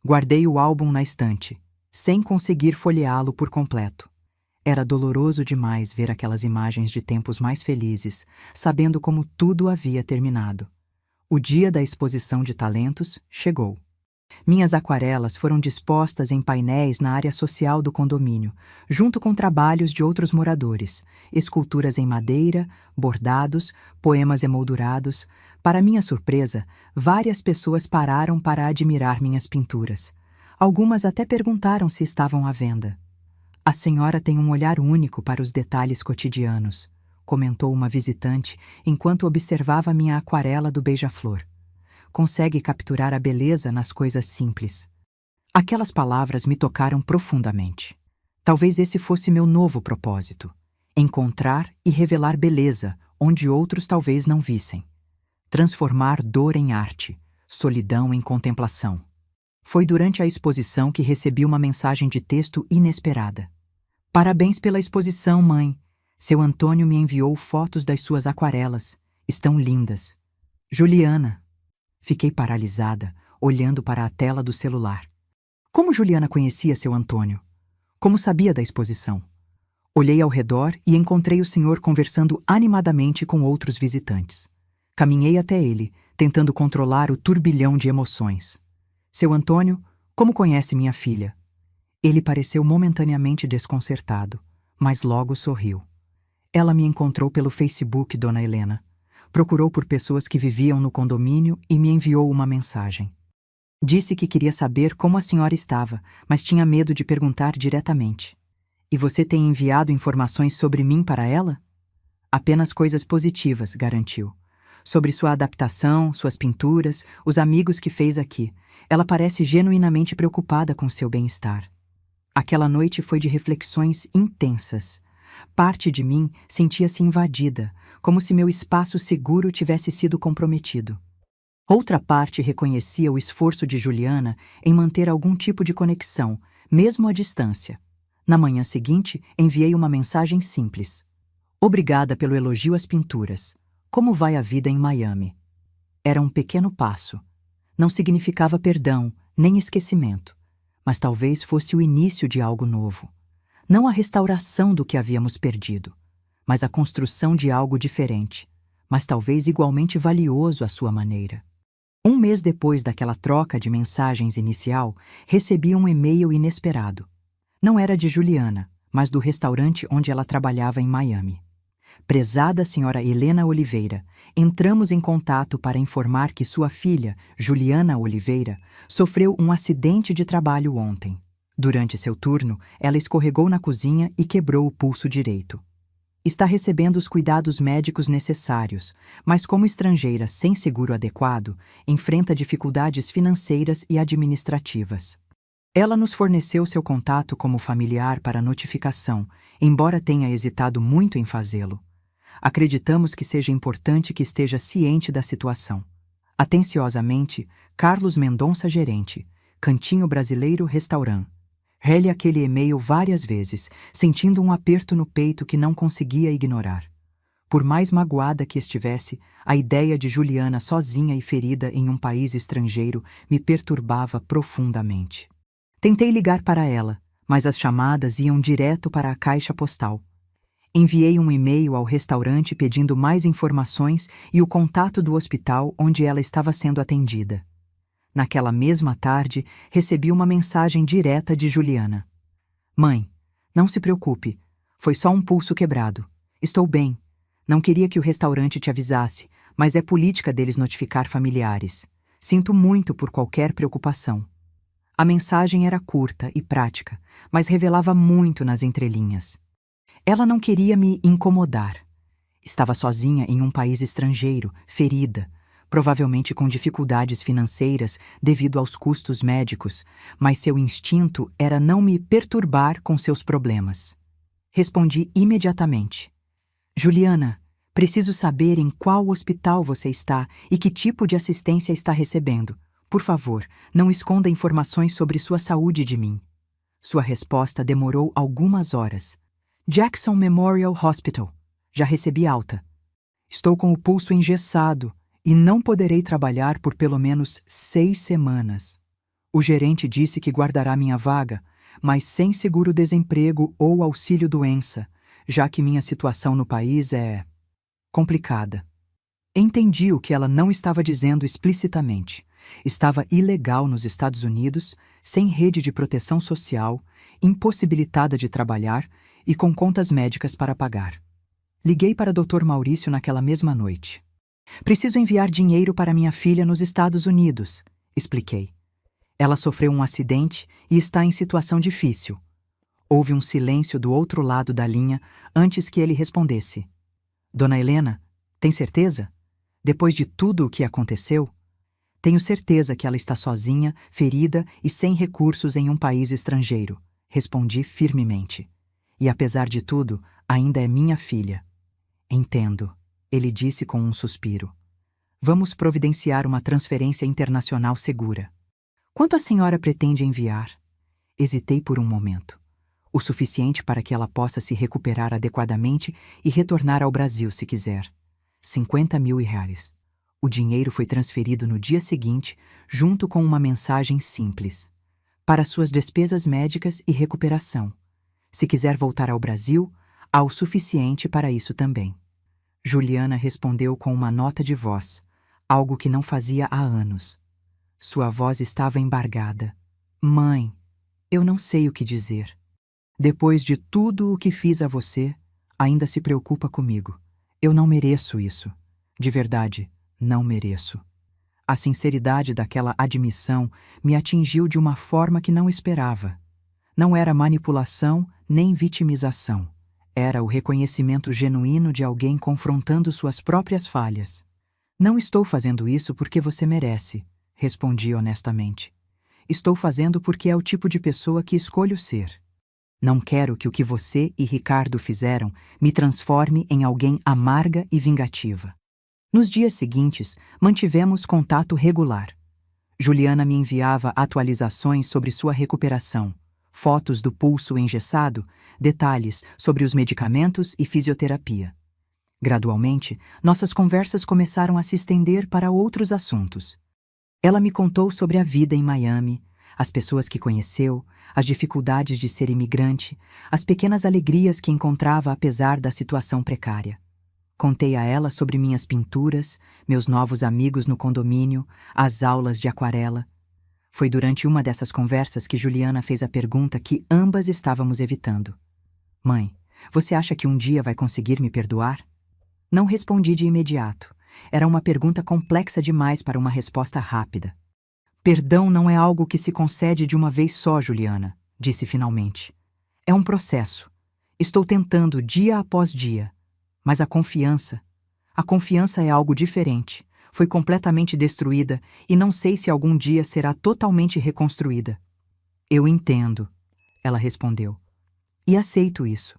Guardei o álbum na estante, sem conseguir folheá-lo por completo. Era doloroso demais ver aquelas imagens de tempos mais felizes, sabendo como tudo havia terminado. O dia da exposição de talentos chegou. Minhas aquarelas foram dispostas em painéis na área social do condomínio, junto com trabalhos de outros moradores, esculturas em madeira, bordados, poemas emoldurados. Para minha surpresa, várias pessoas pararam para admirar minhas pinturas. Algumas até perguntaram se estavam à venda. A senhora tem um olhar único para os detalhes cotidianos, comentou uma visitante enquanto observava minha aquarela do beija-flor. Consegue capturar a beleza nas coisas simples. Aquelas palavras me tocaram profundamente. Talvez esse fosse meu novo propósito: encontrar e revelar beleza onde outros talvez não vissem. Transformar dor em arte, solidão em contemplação. Foi durante a exposição que recebi uma mensagem de texto inesperada. Parabéns pela exposição, mãe. Seu Antônio me enviou fotos das suas aquarelas. Estão lindas. Juliana. Fiquei paralisada, olhando para a tela do celular. Como Juliana conhecia seu Antônio? Como sabia da exposição? Olhei ao redor e encontrei o senhor conversando animadamente com outros visitantes. Caminhei até ele, tentando controlar o turbilhão de emoções. Seu Antônio, como conhece minha filha? Ele pareceu momentaneamente desconcertado, mas logo sorriu. Ela me encontrou pelo Facebook, dona Helena. Procurou por pessoas que viviam no condomínio e me enviou uma mensagem. Disse que queria saber como a senhora estava, mas tinha medo de perguntar diretamente. E você tem enviado informações sobre mim para ela? Apenas coisas positivas, garantiu. Sobre sua adaptação, suas pinturas, os amigos que fez aqui. Ela parece genuinamente preocupada com seu bem-estar. Aquela noite foi de reflexões intensas. Parte de mim sentia-se invadida, como se meu espaço seguro tivesse sido comprometido. Outra parte reconhecia o esforço de Juliana em manter algum tipo de conexão, mesmo à distância. Na manhã seguinte, enviei uma mensagem simples. Obrigada pelo elogio às pinturas. Como vai a vida em Miami? Era um pequeno passo. Não significava perdão, nem esquecimento, mas talvez fosse o início de algo novo. Não a restauração do que havíamos perdido, mas a construção de algo diferente, mas talvez igualmente valioso à sua maneira. Um mês depois daquela troca de mensagens inicial, recebi um e-mail inesperado. Não era de Juliana, mas do restaurante onde ela trabalhava em Miami. Prezada senhora Helena Oliveira, entramos em contato para informar que sua filha, Juliana Oliveira, sofreu um acidente de trabalho ontem. Durante seu turno, ela escorregou na cozinha e quebrou o pulso direito. Está recebendo os cuidados médicos necessários, mas como estrangeira sem seguro adequado, enfrenta dificuldades financeiras e administrativas. Ela nos forneceu seu contato como familiar para notificação, embora tenha hesitado muito em fazê-lo. Acreditamos que seja importante que esteja ciente da situação. Atenciosamente, Carlos Mendonça, gerente, Cantinho Brasileiro Restaurant. Reli aquele e-mail várias vezes, sentindo um aperto no peito que não conseguia ignorar. Por mais magoada que estivesse, a ideia de Juliana sozinha e ferida em um país estrangeiro me perturbava profundamente. Tentei ligar para ela, mas as chamadas iam direto para a caixa postal. Enviei um e-mail ao restaurante pedindo mais informações e o contato do hospital onde ela estava sendo atendida. Naquela mesma tarde, recebi uma mensagem direta de Juliana. Mãe, não se preocupe, foi só um pulso quebrado. Estou bem. Não queria que o restaurante te avisasse, mas é política deles notificar familiares. Sinto muito por qualquer preocupação. A mensagem era curta e prática, mas revelava muito nas entrelinhas. Ela não queria me incomodar. Estava sozinha em um país estrangeiro, ferida, provavelmente com dificuldades financeiras devido aos custos médicos, mas seu instinto era não me perturbar com seus problemas. Respondi imediatamente. Juliana, preciso saber em qual hospital você está e que tipo de assistência está recebendo. Por favor, não esconda informações sobre sua saúde de mim. Sua resposta demorou algumas horas. Jackson Memorial Hospital. Já recebi alta. Estou com o pulso engessado e não poderei trabalhar por pelo menos 6 semanas. O gerente disse que guardará minha vaga, mas sem seguro-desemprego ou auxílio-doença, já que minha situação no país é complicada. Entendi o que ela não estava dizendo explicitamente. Estava ilegal nos Estados Unidos, sem rede de proteção social, impossibilitada de trabalhar e com contas médicas para pagar. Liguei para Dr. Maurício naquela mesma noite. Preciso enviar dinheiro para minha filha nos Estados Unidos, expliquei. Ela sofreu um acidente e está em situação difícil. Houve um silêncio do outro lado da linha antes que ele respondesse. Dona Helena, tem certeza? Depois de tudo o que aconteceu? Tenho certeza que ela está sozinha, ferida e sem recursos em um país estrangeiro, respondi firmemente. E apesar de tudo, ainda é minha filha. Entendo, ele disse com um suspiro. Vamos providenciar uma transferência internacional segura. Quanto a senhora pretende enviar? Hesitei por um momento. O suficiente para que ela possa se recuperar adequadamente e retornar ao Brasil se quiser. 50 mil reais. O dinheiro foi transferido no dia seguinte, junto com uma mensagem simples. Para suas despesas médicas e recuperação. Se quiser voltar ao Brasil, há o suficiente para isso também. Juliana respondeu com uma nota de voz, algo que não fazia há anos. Sua voz estava embargada. Mãe, eu não sei o que dizer. Depois de tudo o que fiz a você, ainda se preocupa comigo. Eu não mereço isso. De verdade, não mereço. A sinceridade daquela admissão me atingiu de uma forma que não esperava. Não era manipulação nem vitimização. Era o reconhecimento genuíno de alguém confrontando suas próprias falhas. Não estou fazendo isso porque você merece, respondi honestamente. Estou fazendo porque é o tipo de pessoa que escolho ser. Não quero que o que você e Ricardo fizeram me transforme em alguém amarga e vingativa. Nos dias seguintes, mantivemos contato regular. Juliana me enviava atualizações sobre sua recuperação, fotos do pulso engessado, detalhes sobre os medicamentos e fisioterapia. Gradualmente, nossas conversas começaram a se estender para outros assuntos. Ela me contou sobre a vida em Miami, as pessoas que conheceu, as dificuldades de ser imigrante, as pequenas alegrias que encontrava apesar da situação precária. Contei a ela sobre minhas pinturas, meus novos amigos no condomínio, as aulas de aquarela. Foi durante uma dessas conversas que Juliana fez a pergunta que ambas estávamos evitando. Mãe, você acha que um dia vai conseguir me perdoar? Não respondi de imediato. Era uma pergunta complexa demais para uma resposta rápida. Perdão não é algo que se concede de uma vez só, Juliana, disse finalmente. É um processo. Estou tentando dia após dia. Mas a confiança é algo diferente. Foi completamente destruída e não sei se algum dia será totalmente reconstruída. Eu entendo, ela respondeu. E aceito isso.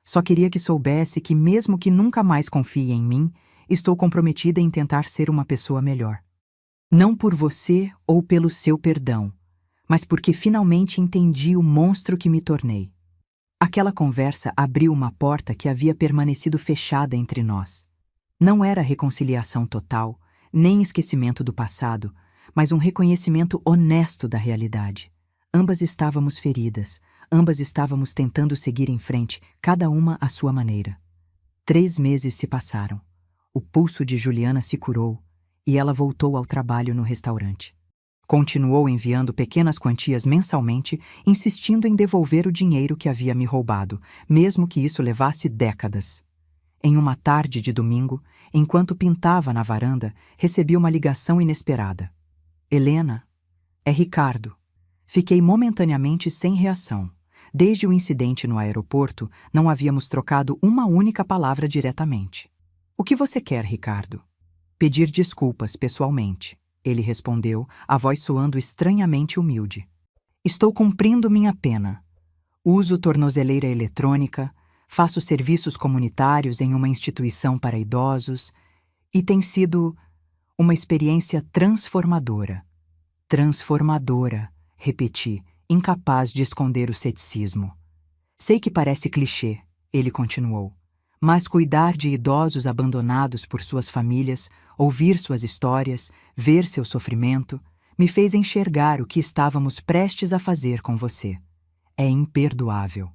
Só queria que soubesse que mesmo que nunca mais confie em mim, estou comprometida em tentar ser uma pessoa melhor. Não por você ou pelo seu perdão, mas porque finalmente entendi o monstro que me tornei. Aquela conversa abriu uma porta que havia permanecido fechada entre nós. Não era reconciliação total, nem esquecimento do passado, mas um reconhecimento honesto da realidade. Ambas estávamos feridas, ambas estávamos tentando seguir em frente, cada uma à sua maneira. 3 meses se passaram. O pulso de Juliana se curou e ela voltou ao trabalho no restaurante. Continuou enviando pequenas quantias mensalmente, insistindo em devolver o dinheiro que havia me roubado, mesmo que isso levasse décadas. Em uma tarde de domingo, enquanto pintava na varanda, recebi uma ligação inesperada. Helena, é Ricardo. Fiquei momentaneamente sem reação. Desde o incidente no aeroporto, não havíamos trocado uma única palavra diretamente. O que você quer, Ricardo? Pedir desculpas pessoalmente. Ele respondeu, a voz soando estranhamente humilde. Estou cumprindo minha pena. Uso tornozeleira eletrônica, faço serviços comunitários em uma instituição para idosos e tem sido uma experiência transformadora. Transformadora, repeti, incapaz de esconder o ceticismo. Sei que parece clichê, ele continuou, mas cuidar de idosos abandonados por suas famílias, ouvir suas histórias, ver seu sofrimento, me fez enxergar o que estávamos prestes a fazer com você. É imperdoável.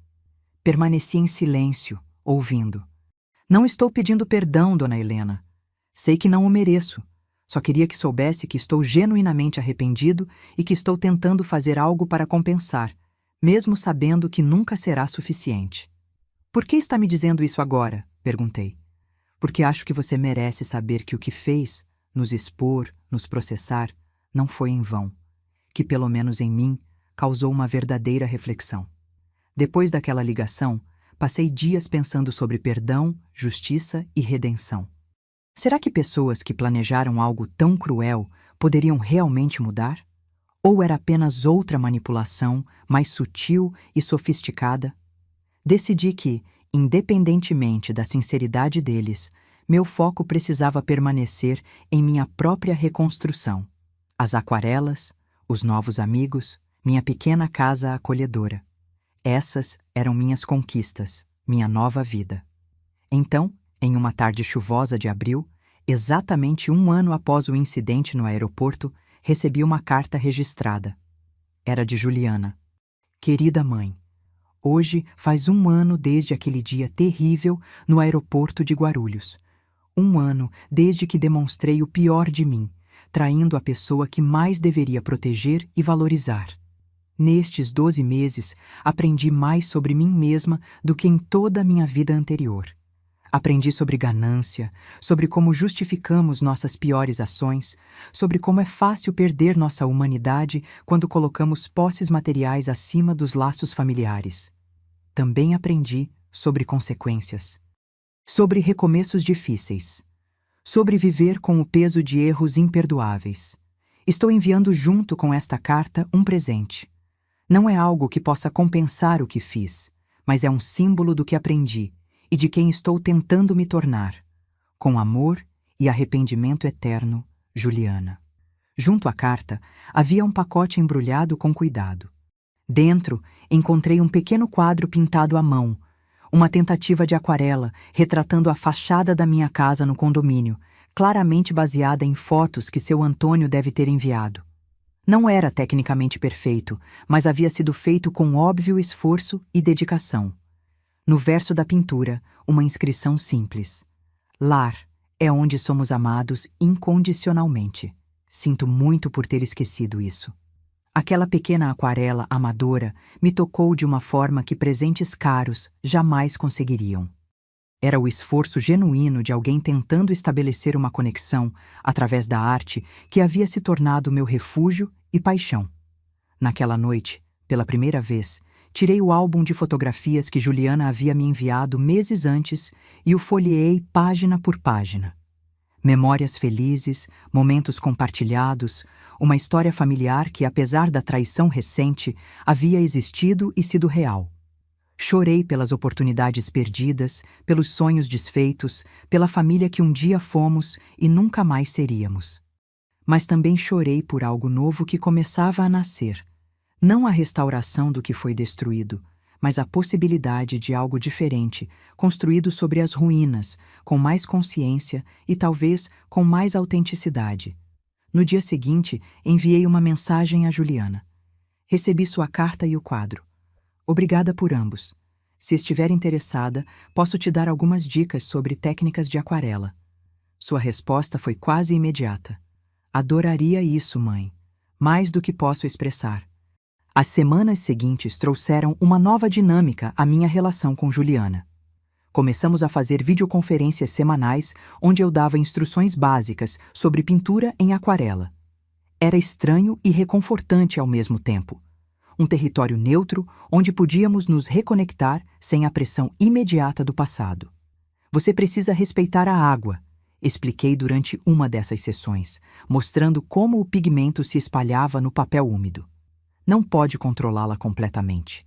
Permaneci em silêncio, ouvindo. Não estou pedindo perdão, dona Helena. Sei que não o mereço. Só queria que soubesse que estou genuinamente arrependido e que estou tentando fazer algo para compensar, mesmo sabendo que nunca será suficiente. Por que está me dizendo isso agora? Perguntei. Porque acho que você merece saber que o que fez, nos expor, nos processar, não foi em vão. Que, pelo menos em mim, causou uma verdadeira reflexão. Depois daquela ligação, passei dias pensando sobre perdão, justiça e redenção. Será que pessoas que planejaram algo tão cruel poderiam realmente mudar? Ou era apenas outra manipulação, mais sutil e sofisticada? Decidi que, independentemente da sinceridade deles, meu foco precisava permanecer em minha própria reconstrução. As aquarelas, os novos amigos, minha pequena casa acolhedora. Essas eram minhas conquistas, minha nova vida. Então, em uma tarde chuvosa de abril, exatamente 1 ano após o incidente no aeroporto, recebi uma carta registrada. Era de Juliana. Querida mãe, hoje faz 1 ano desde aquele dia terrível no aeroporto de Guarulhos. 1 ano desde que demonstrei o pior de mim, traindo a pessoa que mais deveria proteger e valorizar. Nestes 12 meses, aprendi mais sobre mim mesma do que em toda a minha vida anterior. Aprendi sobre ganância, sobre como justificamos nossas piores ações, sobre como é fácil perder nossa humanidade quando colocamos posses materiais acima dos laços familiares. Também aprendi sobre consequências, sobre recomeços difíceis, sobre viver com o peso de erros imperdoáveis. Estou enviando junto com esta carta um presente. Não é algo que possa compensar o que fiz, mas é um símbolo do que aprendi e de quem estou tentando me tornar. Com amor e arrependimento eterno, Juliana. Junto à carta, havia um pacote embrulhado com cuidado. Dentro, encontrei um pequeno quadro pintado à mão, uma tentativa de aquarela retratando a fachada da minha casa no condomínio, claramente baseada em fotos que seu Antônio deve ter enviado. Não era tecnicamente perfeito, mas havia sido feito com óbvio esforço e dedicação. No verso da pintura, uma inscrição simples. Lar é onde somos amados incondicionalmente. Sinto muito por ter esquecido isso. Aquela pequena aquarela amadora me tocou de uma forma que presentes caros jamais conseguiriam. Era o esforço genuíno de alguém tentando estabelecer uma conexão através da arte que havia se tornado meu refúgio e paixão. Naquela noite, pela primeira vez, tirei o álbum de fotografias que Juliana havia me enviado meses antes e o folheei página por página. Memórias felizes, momentos compartilhados, uma história familiar que, apesar da traição recente, havia existido e sido real. Chorei pelas oportunidades perdidas, pelos sonhos desfeitos, pela família que um dia fomos e nunca mais seríamos. Mas também chorei por algo novo que começava a nascer. Não a restauração do que foi destruído, mas a possibilidade de algo diferente, construído sobre as ruínas, com mais consciência e talvez com mais autenticidade. No dia seguinte, enviei uma mensagem a Juliana. Recebi sua carta e o quadro. Obrigada por ambos. Se estiver interessada, posso te dar algumas dicas sobre técnicas de aquarela. Sua resposta foi quase imediata. Adoraria isso, mãe. Mais do que posso expressar. As semanas seguintes trouxeram uma nova dinâmica à minha relação com Juliana. Começamos a fazer videoconferências semanais onde eu dava instruções básicas sobre pintura em aquarela. Era estranho e reconfortante ao mesmo tempo. Um território neutro onde podíamos nos reconectar sem a pressão imediata do passado. Você precisa respeitar a água, expliquei durante uma dessas sessões, mostrando como o pigmento se espalhava no papel úmido. Não pode controlá-la completamente.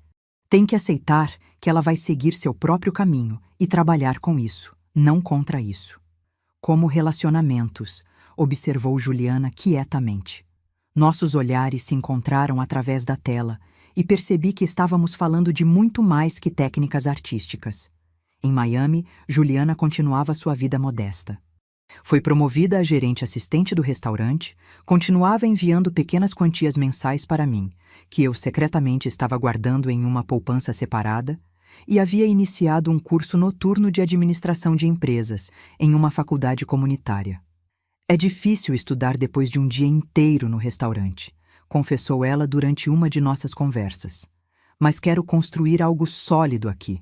Tem que aceitar que ela vai seguir seu próprio caminho e trabalhar com isso, não contra isso. Como relacionamentos, observou Juliana quietamente. Nossos olhares se encontraram através da tela e percebi que estávamos falando de muito mais que técnicas artísticas. Em Miami, Juliana continuava sua vida modesta. Foi promovida a gerente assistente do restaurante, continuava enviando pequenas quantias mensais para mim, que eu secretamente estava guardando em uma poupança separada, e havia iniciado um curso noturno de administração de empresas em uma faculdade comunitária. É difícil estudar depois de um dia inteiro no restaurante, confessou ela durante uma de nossas conversas. Mas quero construir algo sólido aqui.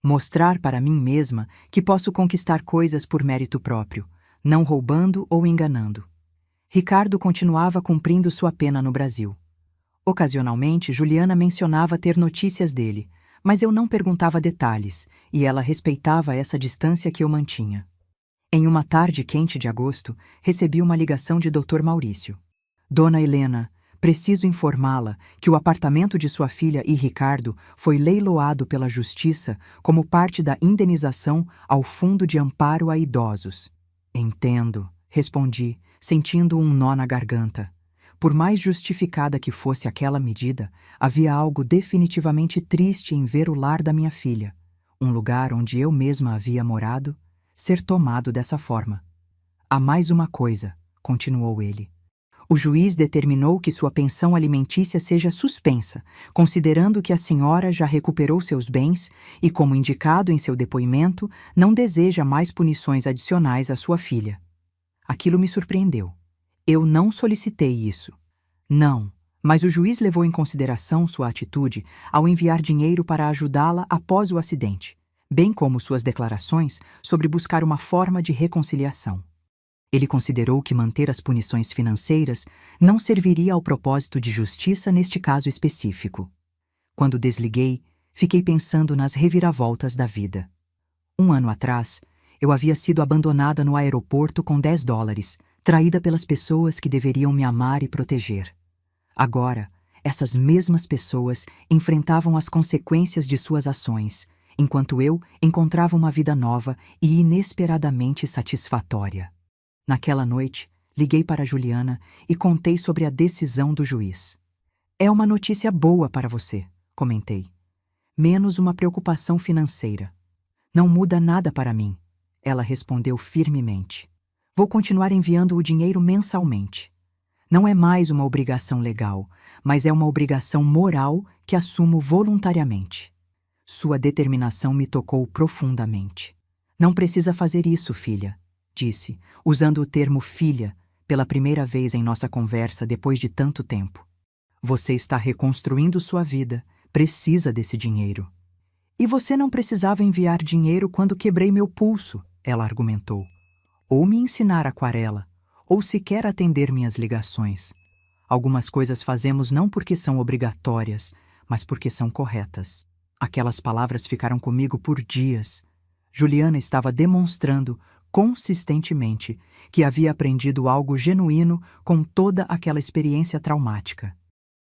Mostrar para mim mesma que posso conquistar coisas por mérito próprio, não roubando ou enganando. Ricardo continuava cumprindo sua pena no Brasil. Ocasionalmente, Juliana mencionava ter notícias dele, mas eu não perguntava detalhes, e ela respeitava essa distância que eu mantinha. Em uma tarde quente de agosto, recebi uma ligação de Dr. Maurício. Dona Helena, preciso informá-la que o apartamento de sua filha e Ricardo foi leiloado pela Justiça como parte da indenização ao Fundo de Amparo a Idosos. Entendo, respondi, sentindo um nó na garganta. Por mais justificada que fosse aquela medida, havia algo definitivamente triste em ver o lar da minha filha, um lugar onde eu mesma havia morado, ser tomado dessa forma. Há mais uma coisa, continuou ele. O juiz determinou que sua pensão alimentícia seja suspensa, considerando que a senhora já recuperou seus bens e, como indicado em seu depoimento, não deseja mais punições adicionais à sua filha. Aquilo me surpreendeu. Eu não solicitei isso. Não, mas o juiz levou em consideração sua atitude ao enviar dinheiro para ajudá-la após o acidente, bem como suas declarações sobre buscar uma forma de reconciliação. Ele considerou que manter as punições financeiras não serviria ao propósito de justiça neste caso específico. Quando desliguei, fiquei pensando nas reviravoltas da vida. 1 ano atrás, eu havia sido abandonada no aeroporto com $10, traída pelas pessoas que deveriam me amar e proteger. Agora, essas mesmas pessoas enfrentavam as consequências de suas ações, enquanto eu encontrava uma vida nova e inesperadamente satisfatória. Naquela noite, liguei para Juliana e contei sobre a decisão do juiz. É uma notícia boa para você, comentei. Menos uma preocupação financeira. Não muda nada para mim, ela respondeu firmemente. Vou continuar enviando o dinheiro mensalmente. Não é mais uma obrigação legal, mas é uma obrigação moral que assumo voluntariamente. Sua determinação me tocou profundamente. Não precisa fazer isso, filha, disse, usando o termo filha pela primeira vez em nossa conversa depois de tanto tempo. Você está reconstruindo sua vida, precisa desse dinheiro. E você não precisava enviar dinheiro quando quebrei meu pulso, ela argumentou. Ou me ensinar aquarela, ou sequer atender minhas ligações. Algumas coisas fazemos não porque são obrigatórias, mas porque são corretas. Aquelas palavras ficaram comigo por dias. Juliana estava demonstrando, consistentemente, que havia aprendido algo genuíno com toda aquela experiência traumática.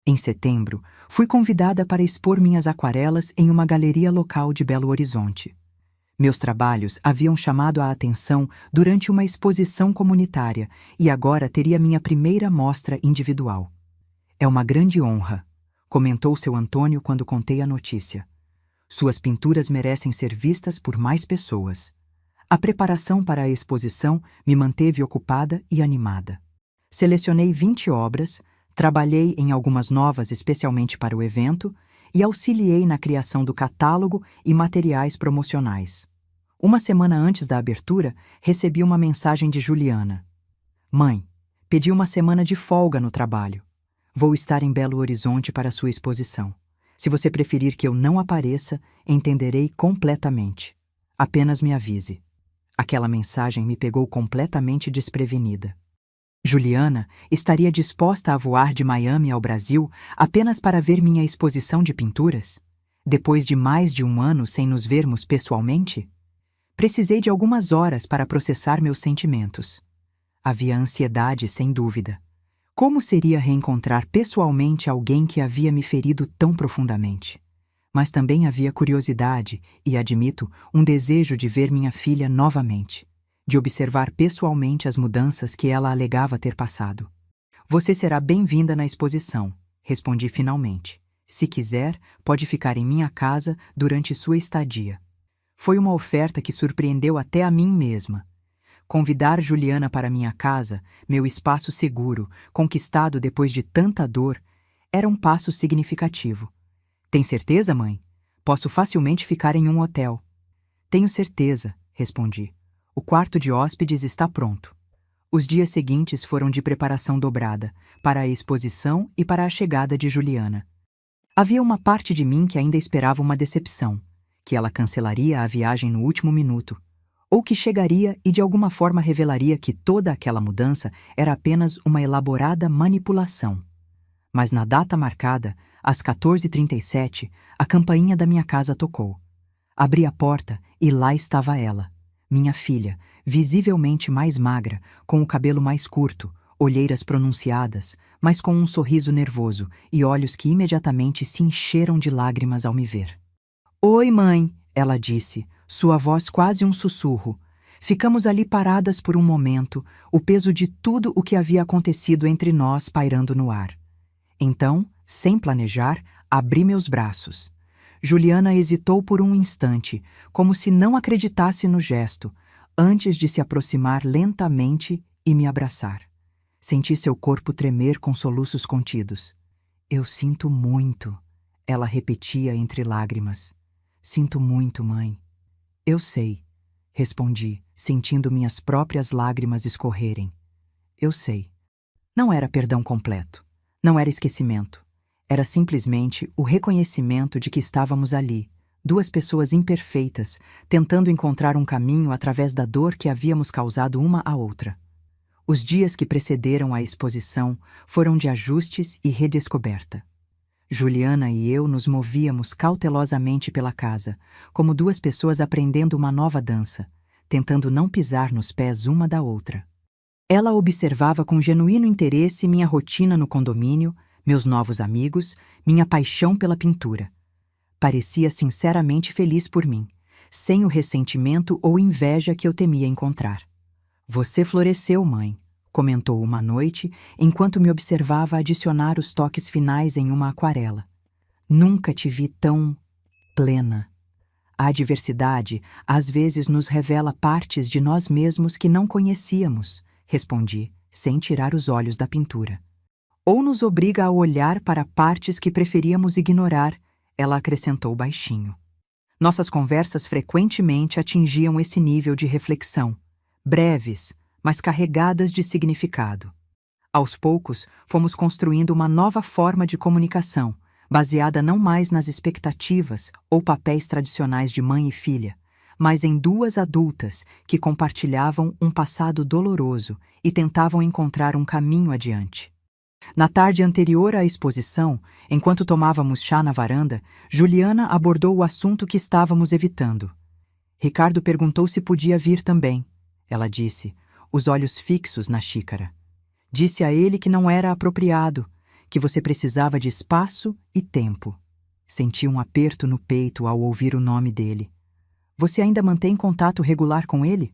Em setembro, fui convidada para expor minhas aquarelas em uma galeria local de Belo Horizonte. Meus trabalhos haviam chamado a atenção durante uma exposição comunitária e agora teria minha primeira mostra individual. É uma grande honra, comentou seu Antônio quando contei a notícia. Suas pinturas merecem ser vistas por mais pessoas. A preparação para a exposição me manteve ocupada e animada. Selecionei 20 obras, trabalhei em algumas novas especialmente para o evento e auxiliei na criação do catálogo e materiais promocionais. Uma semana antes da abertura, recebi uma mensagem de Juliana. Mãe, pedi uma semana de folga no trabalho. Vou estar em Belo Horizonte para sua exposição. Se você preferir que eu não apareça, entenderei completamente. Apenas me avise. Aquela mensagem me pegou completamente desprevenida. Juliana estaria disposta a voar de Miami ao Brasil apenas para ver minha exposição de pinturas? Depois de mais de um ano sem nos vermos pessoalmente? Precisei de algumas horas para processar meus sentimentos. Havia ansiedade, sem dúvida. Como seria reencontrar pessoalmente alguém que havia me ferido tão profundamente? Mas também havia curiosidade e, admito, um desejo de ver minha filha novamente, de observar pessoalmente as mudanças que ela alegava ter passado. Você será bem-vinda na exposição, respondi finalmente. Se quiser, pode ficar em minha casa durante sua estadia. Foi uma oferta que surpreendeu até a mim mesma. Convidar Juliana para minha casa, meu espaço seguro, conquistado depois de tanta dor, era um passo significativo. Tem certeza, mãe? Posso facilmente ficar em um hotel. Tenho certeza, respondi. O quarto de hóspedes está pronto. Os dias seguintes foram de preparação dobrada, para a exposição e para a chegada de Juliana. Havia uma parte de mim que ainda esperava uma decepção, que ela cancelaria a viagem no último minuto, ou que chegaria e de alguma forma revelaria que toda aquela mudança era apenas uma elaborada manipulação. Mas na data marcada, às 14h37, a campainha da minha casa tocou. Abri a porta e lá estava ela, minha filha, visivelmente mais magra, com o cabelo mais curto, olheiras pronunciadas, mas com um sorriso nervoso e olhos que imediatamente se encheram de lágrimas ao me ver. Oi, mãe, ela disse, sua voz quase um sussurro. Ficamos ali paradas por um momento, o peso de tudo o que havia acontecido entre nós pairando no ar. Então, sem planejar, abri meus braços. Juliana hesitou por um instante, como se não acreditasse no gesto, antes de se aproximar lentamente e me abraçar. Senti seu corpo tremer com soluços contidos. Eu sinto muito, ela repetia entre lágrimas. Sinto muito, mãe. Eu sei, respondi, sentindo minhas próprias lágrimas escorrerem. Eu sei. Não era perdão completo. Não era esquecimento. Era simplesmente o reconhecimento de que estávamos ali, duas pessoas imperfeitas, tentando encontrar um caminho através da dor que havíamos causado uma à outra. Os dias que precederam a exposição foram de ajustes e redescoberta. Juliana e eu nos movíamos cautelosamente pela casa, como duas pessoas aprendendo uma nova dança, tentando não pisar nos pés uma da outra. Ela observava com genuíno interesse minha rotina no condomínio, meus novos amigos, minha paixão pela pintura. Parecia sinceramente feliz por mim, sem o ressentimento ou inveja que eu temia encontrar. Você floresceu, mãe, comentou uma noite, enquanto me observava adicionar os toques finais em uma aquarela. Nunca te vi tão plena. A adversidade às vezes nos revela partes de nós mesmos que não conhecíamos, respondi, sem tirar os olhos da pintura. Ou nos obriga a olhar para partes que preferíamos ignorar, ela acrescentou baixinho. Nossas conversas frequentemente atingiam esse nível de reflexão, breves, mas carregadas de significado. Aos poucos, fomos construindo uma nova forma de comunicação, baseada não mais nas expectativas ou papéis tradicionais de mãe e filha, mas em duas adultas que compartilhavam um passado doloroso e tentavam encontrar um caminho adiante. Na tarde anterior à exposição, enquanto tomávamos chá na varanda, Juliana abordou o assunto que estávamos evitando. Ricardo perguntou se podia vir também. Ela disse, os olhos fixos na xícara. Disse a ele que não era apropriado, que você precisava de espaço e tempo. Senti um aperto no peito ao ouvir o nome dele. Você ainda mantém contato regular com ele?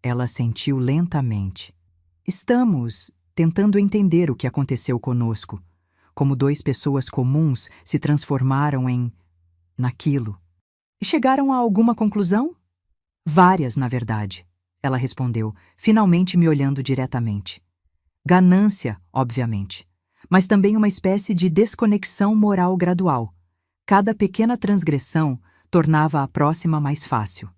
Ela assentiu lentamente. Estamos tentando entender o que aconteceu conosco, como duas pessoas comuns se transformaram naquilo. E chegaram a alguma conclusão? Várias, na verdade, ela respondeu, finalmente me olhando diretamente. Ganância, obviamente, mas também uma espécie de desconexão moral gradual. Cada pequena transgressão tornava a próxima mais fácil.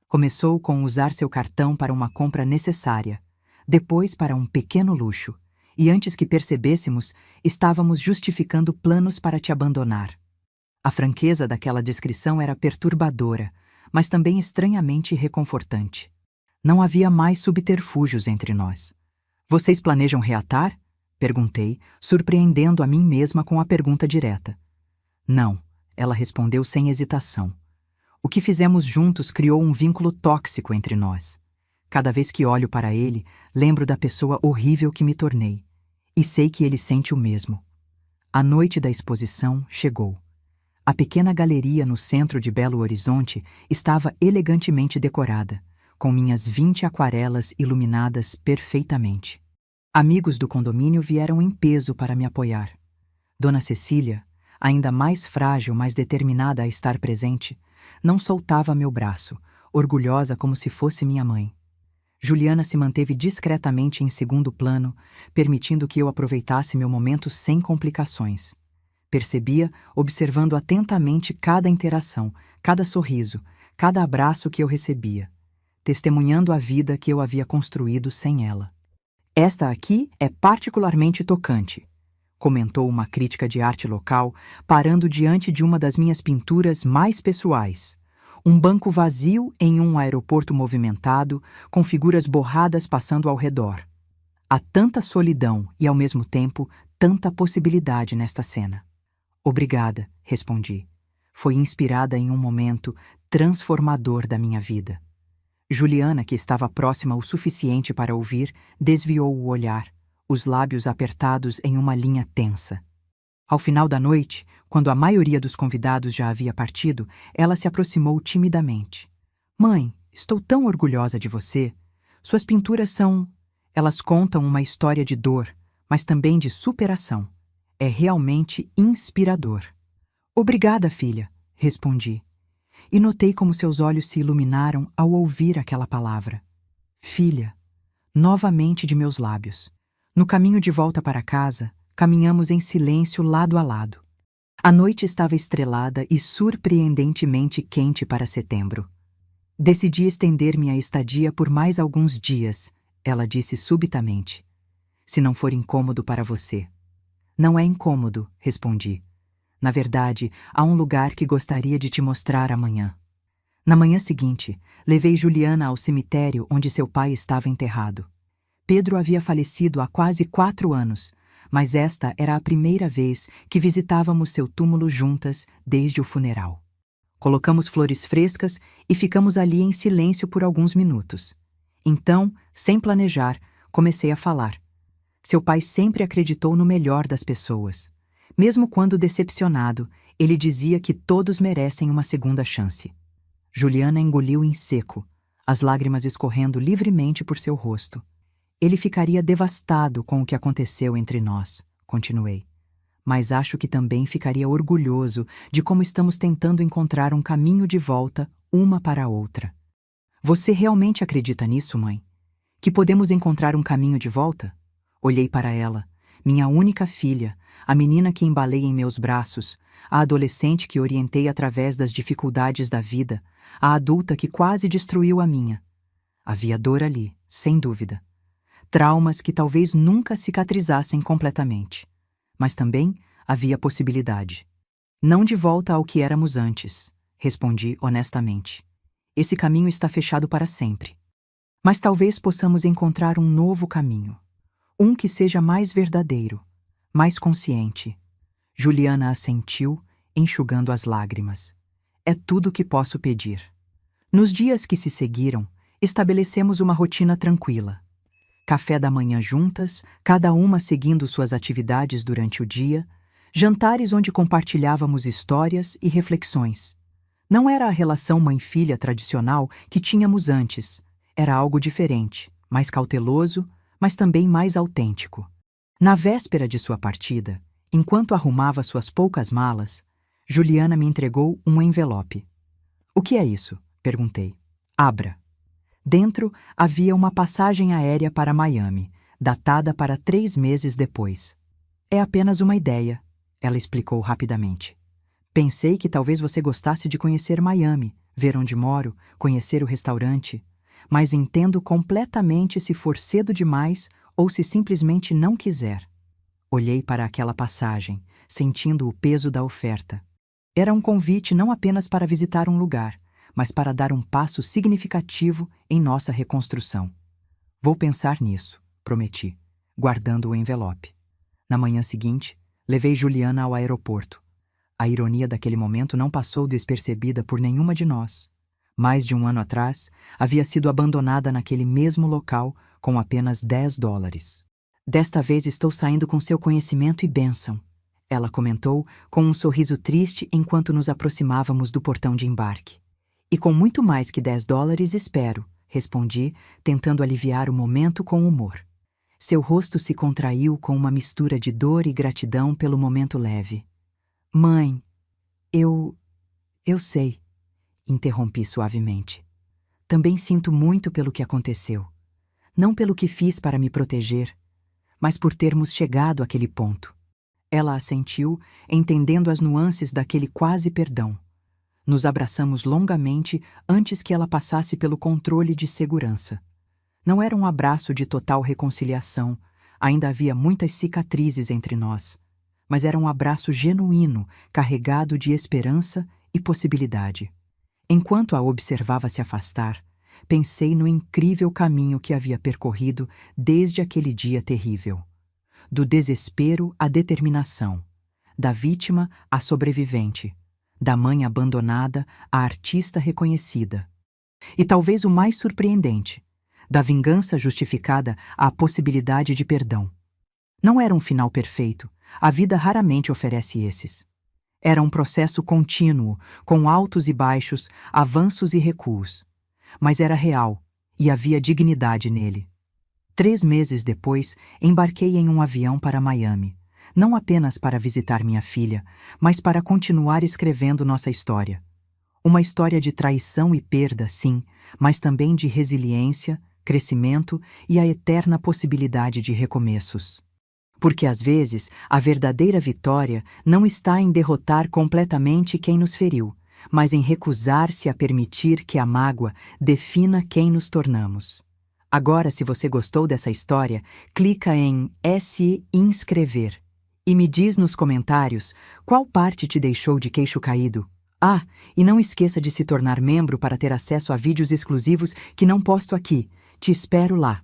Começou com usar seu cartão para uma compra necessária, depois para um pequeno luxo, e antes que percebêssemos, estávamos justificando planos para te abandonar. A franqueza daquela descrição era perturbadora, mas também estranhamente reconfortante. Não havia mais subterfúgios entre nós. Vocês planejam reatar? Perguntei, surpreendendo a mim mesma com a pergunta direta. Não, ela respondeu sem hesitação. O que fizemos juntos criou um vínculo tóxico entre nós. Cada vez que olho para ele, lembro da pessoa horrível que me tornei. E sei que ele sente o mesmo. A noite da exposição chegou. A pequena galeria no centro de Belo Horizonte estava elegantemente decorada, com minhas 20 aquarelas iluminadas perfeitamente. Amigos do condomínio vieram em peso para me apoiar. Dona Cecília, ainda mais frágil, mas determinada a estar presente, não soltava meu braço, orgulhosa como se fosse minha mãe. Juliana se manteve discretamente em segundo plano, permitindo que eu aproveitasse meu momento sem complicações. Percebia, observando atentamente cada interação, cada sorriso, cada abraço que eu recebia, testemunhando a vida que eu havia construído sem ela. Esta aqui é particularmente tocante, comentou uma crítica de arte local, parando diante de uma das minhas pinturas mais pessoais. Um banco vazio em um aeroporto movimentado, com figuras borradas passando ao redor. Há tanta solidão e, ao mesmo tempo, tanta possibilidade nesta cena. Obrigada, respondi. Foi inspirada em um momento transformador da minha vida. Juliana, que estava próxima o suficiente para ouvir, desviou o olhar, os lábios apertados em uma linha tensa. Ao final da noite, quando a maioria dos convidados já havia partido, ela se aproximou timidamente. Mãe, estou tão orgulhosa de você. Suas pinturas são... Elas contam uma história de dor, mas também de superação. É realmente inspirador. Obrigada, filha, respondi. E notei como seus olhos se iluminaram ao ouvir aquela palavra. Filha, novamente de meus lábios. No caminho de volta para casa, caminhamos em silêncio lado a lado. A noite estava estrelada e surpreendentemente quente para setembro. Decidi estender minha estadia por mais alguns dias, ela disse subitamente. Se não for incômodo para você. Não é incômodo, respondi. Na verdade, há um lugar que gostaria de te mostrar amanhã. Na manhã seguinte, levei Juliana ao cemitério onde seu pai estava enterrado. Pedro havia falecido há quase 4 anos, mas esta era a primeira vez que visitávamos seu túmulo juntas desde o funeral. Colocamos flores frescas e ficamos ali em silêncio por alguns minutos. Então, sem planejar, comecei a falar. Seu pai sempre acreditou no melhor das pessoas. Mesmo quando decepcionado, ele dizia que todos merecem uma segunda chance. Juliana engoliu em seco, as lágrimas escorrendo livremente por seu rosto. Ele ficaria devastado com o que aconteceu entre nós, continuei. Mas acho que também ficaria orgulhoso de como estamos tentando encontrar um caminho de volta uma para a outra. Você realmente acredita nisso, mãe? Que podemos encontrar um caminho de volta? Olhei para ela, minha única filha, a menina que embalei em meus braços, a adolescente que orientei através das dificuldades da vida, a adulta que quase destruiu a minha. Havia dor ali, sem dúvida. Traumas que talvez nunca cicatrizassem completamente. Mas também havia possibilidade. Não de volta ao que éramos antes, respondi honestamente. Esse caminho está fechado para sempre. Mas talvez possamos encontrar um novo caminho. Um que seja mais verdadeiro, mais consciente. Juliana assentiu, enxugando as lágrimas. É tudo o que posso pedir. Nos dias que se seguiram, estabelecemos uma rotina tranquila. Café da manhã juntas, cada uma seguindo suas atividades durante o dia, jantares onde compartilhávamos histórias e reflexões. Não era a relação mãe-filha tradicional que tínhamos antes. Era algo diferente, mais cauteloso, mas também mais autêntico. Na véspera de sua partida, enquanto arrumava suas poucas malas, Juliana me entregou um envelope. "O que é isso?" perguntei. "Abra." Dentro havia uma passagem aérea para Miami, datada para 3 meses depois. "É apenas uma ideia", ela explicou rapidamente. "Pensei que talvez você gostasse de conhecer Miami, ver onde moro, conhecer o restaurante, mas entendo completamente se for cedo demais ou se simplesmente não quiser." Olhei para aquela passagem, sentindo o peso da oferta. Era um convite não apenas para visitar um lugar, mas para dar um passo significativo em nossa reconstrução. "Vou pensar nisso", prometi, guardando o envelope. Na manhã seguinte, levei Juliana ao aeroporto. A ironia daquele momento não passou despercebida por nenhuma de nós. Mais de um ano atrás, havia sido abandonada naquele mesmo local com apenas $10. "Desta vez estou saindo com seu conhecimento e bênção", ela comentou com um sorriso triste enquanto nos aproximávamos do portão de embarque. "E com muito mais que $10, espero", respondi, tentando aliviar o momento com humor. Seu rosto se contraiu com uma mistura de dor e gratidão pelo momento leve. "Mãe, eu sei", interrompi suavemente. "Também sinto muito pelo que aconteceu. Não pelo que fiz para me proteger, mas por termos chegado àquele ponto." Ela assentiu, entendendo as nuances daquele quase perdão. Nos abraçamos longamente antes que ela passasse pelo controle de segurança. Não era um abraço de total reconciliação, ainda havia muitas cicatrizes entre nós, mas era um abraço genuíno, carregado de esperança e possibilidade. Enquanto a observava se afastar, pensei no incrível caminho que havia percorrido desde aquele dia terrível. Do desespero à determinação, da vítima à sobrevivente, da mãe abandonada à artista reconhecida. E talvez o mais surpreendente, da vingança justificada à possibilidade de perdão. Não era um final perfeito, a vida raramente oferece esses. Era um processo contínuo, com altos e baixos, avanços e recuos. Mas era real, e havia dignidade nele. 3 meses depois, embarquei em um avião para Miami. Não apenas para visitar minha filha, mas para continuar escrevendo nossa história. Uma história de traição e perda, sim, mas também de resiliência, crescimento e a eterna possibilidade de recomeços. Porque às vezes a verdadeira vitória não está em derrotar completamente quem nos feriu, mas em recusar-se a permitir que a mágoa defina quem nos tornamos. Agora, se você gostou dessa história, clica em se inscrever. E me diz nos comentários qual parte te deixou de queixo caído. Ah, e não esqueça de se tornar membro para ter acesso a vídeos exclusivos que não posto aqui. Te espero lá.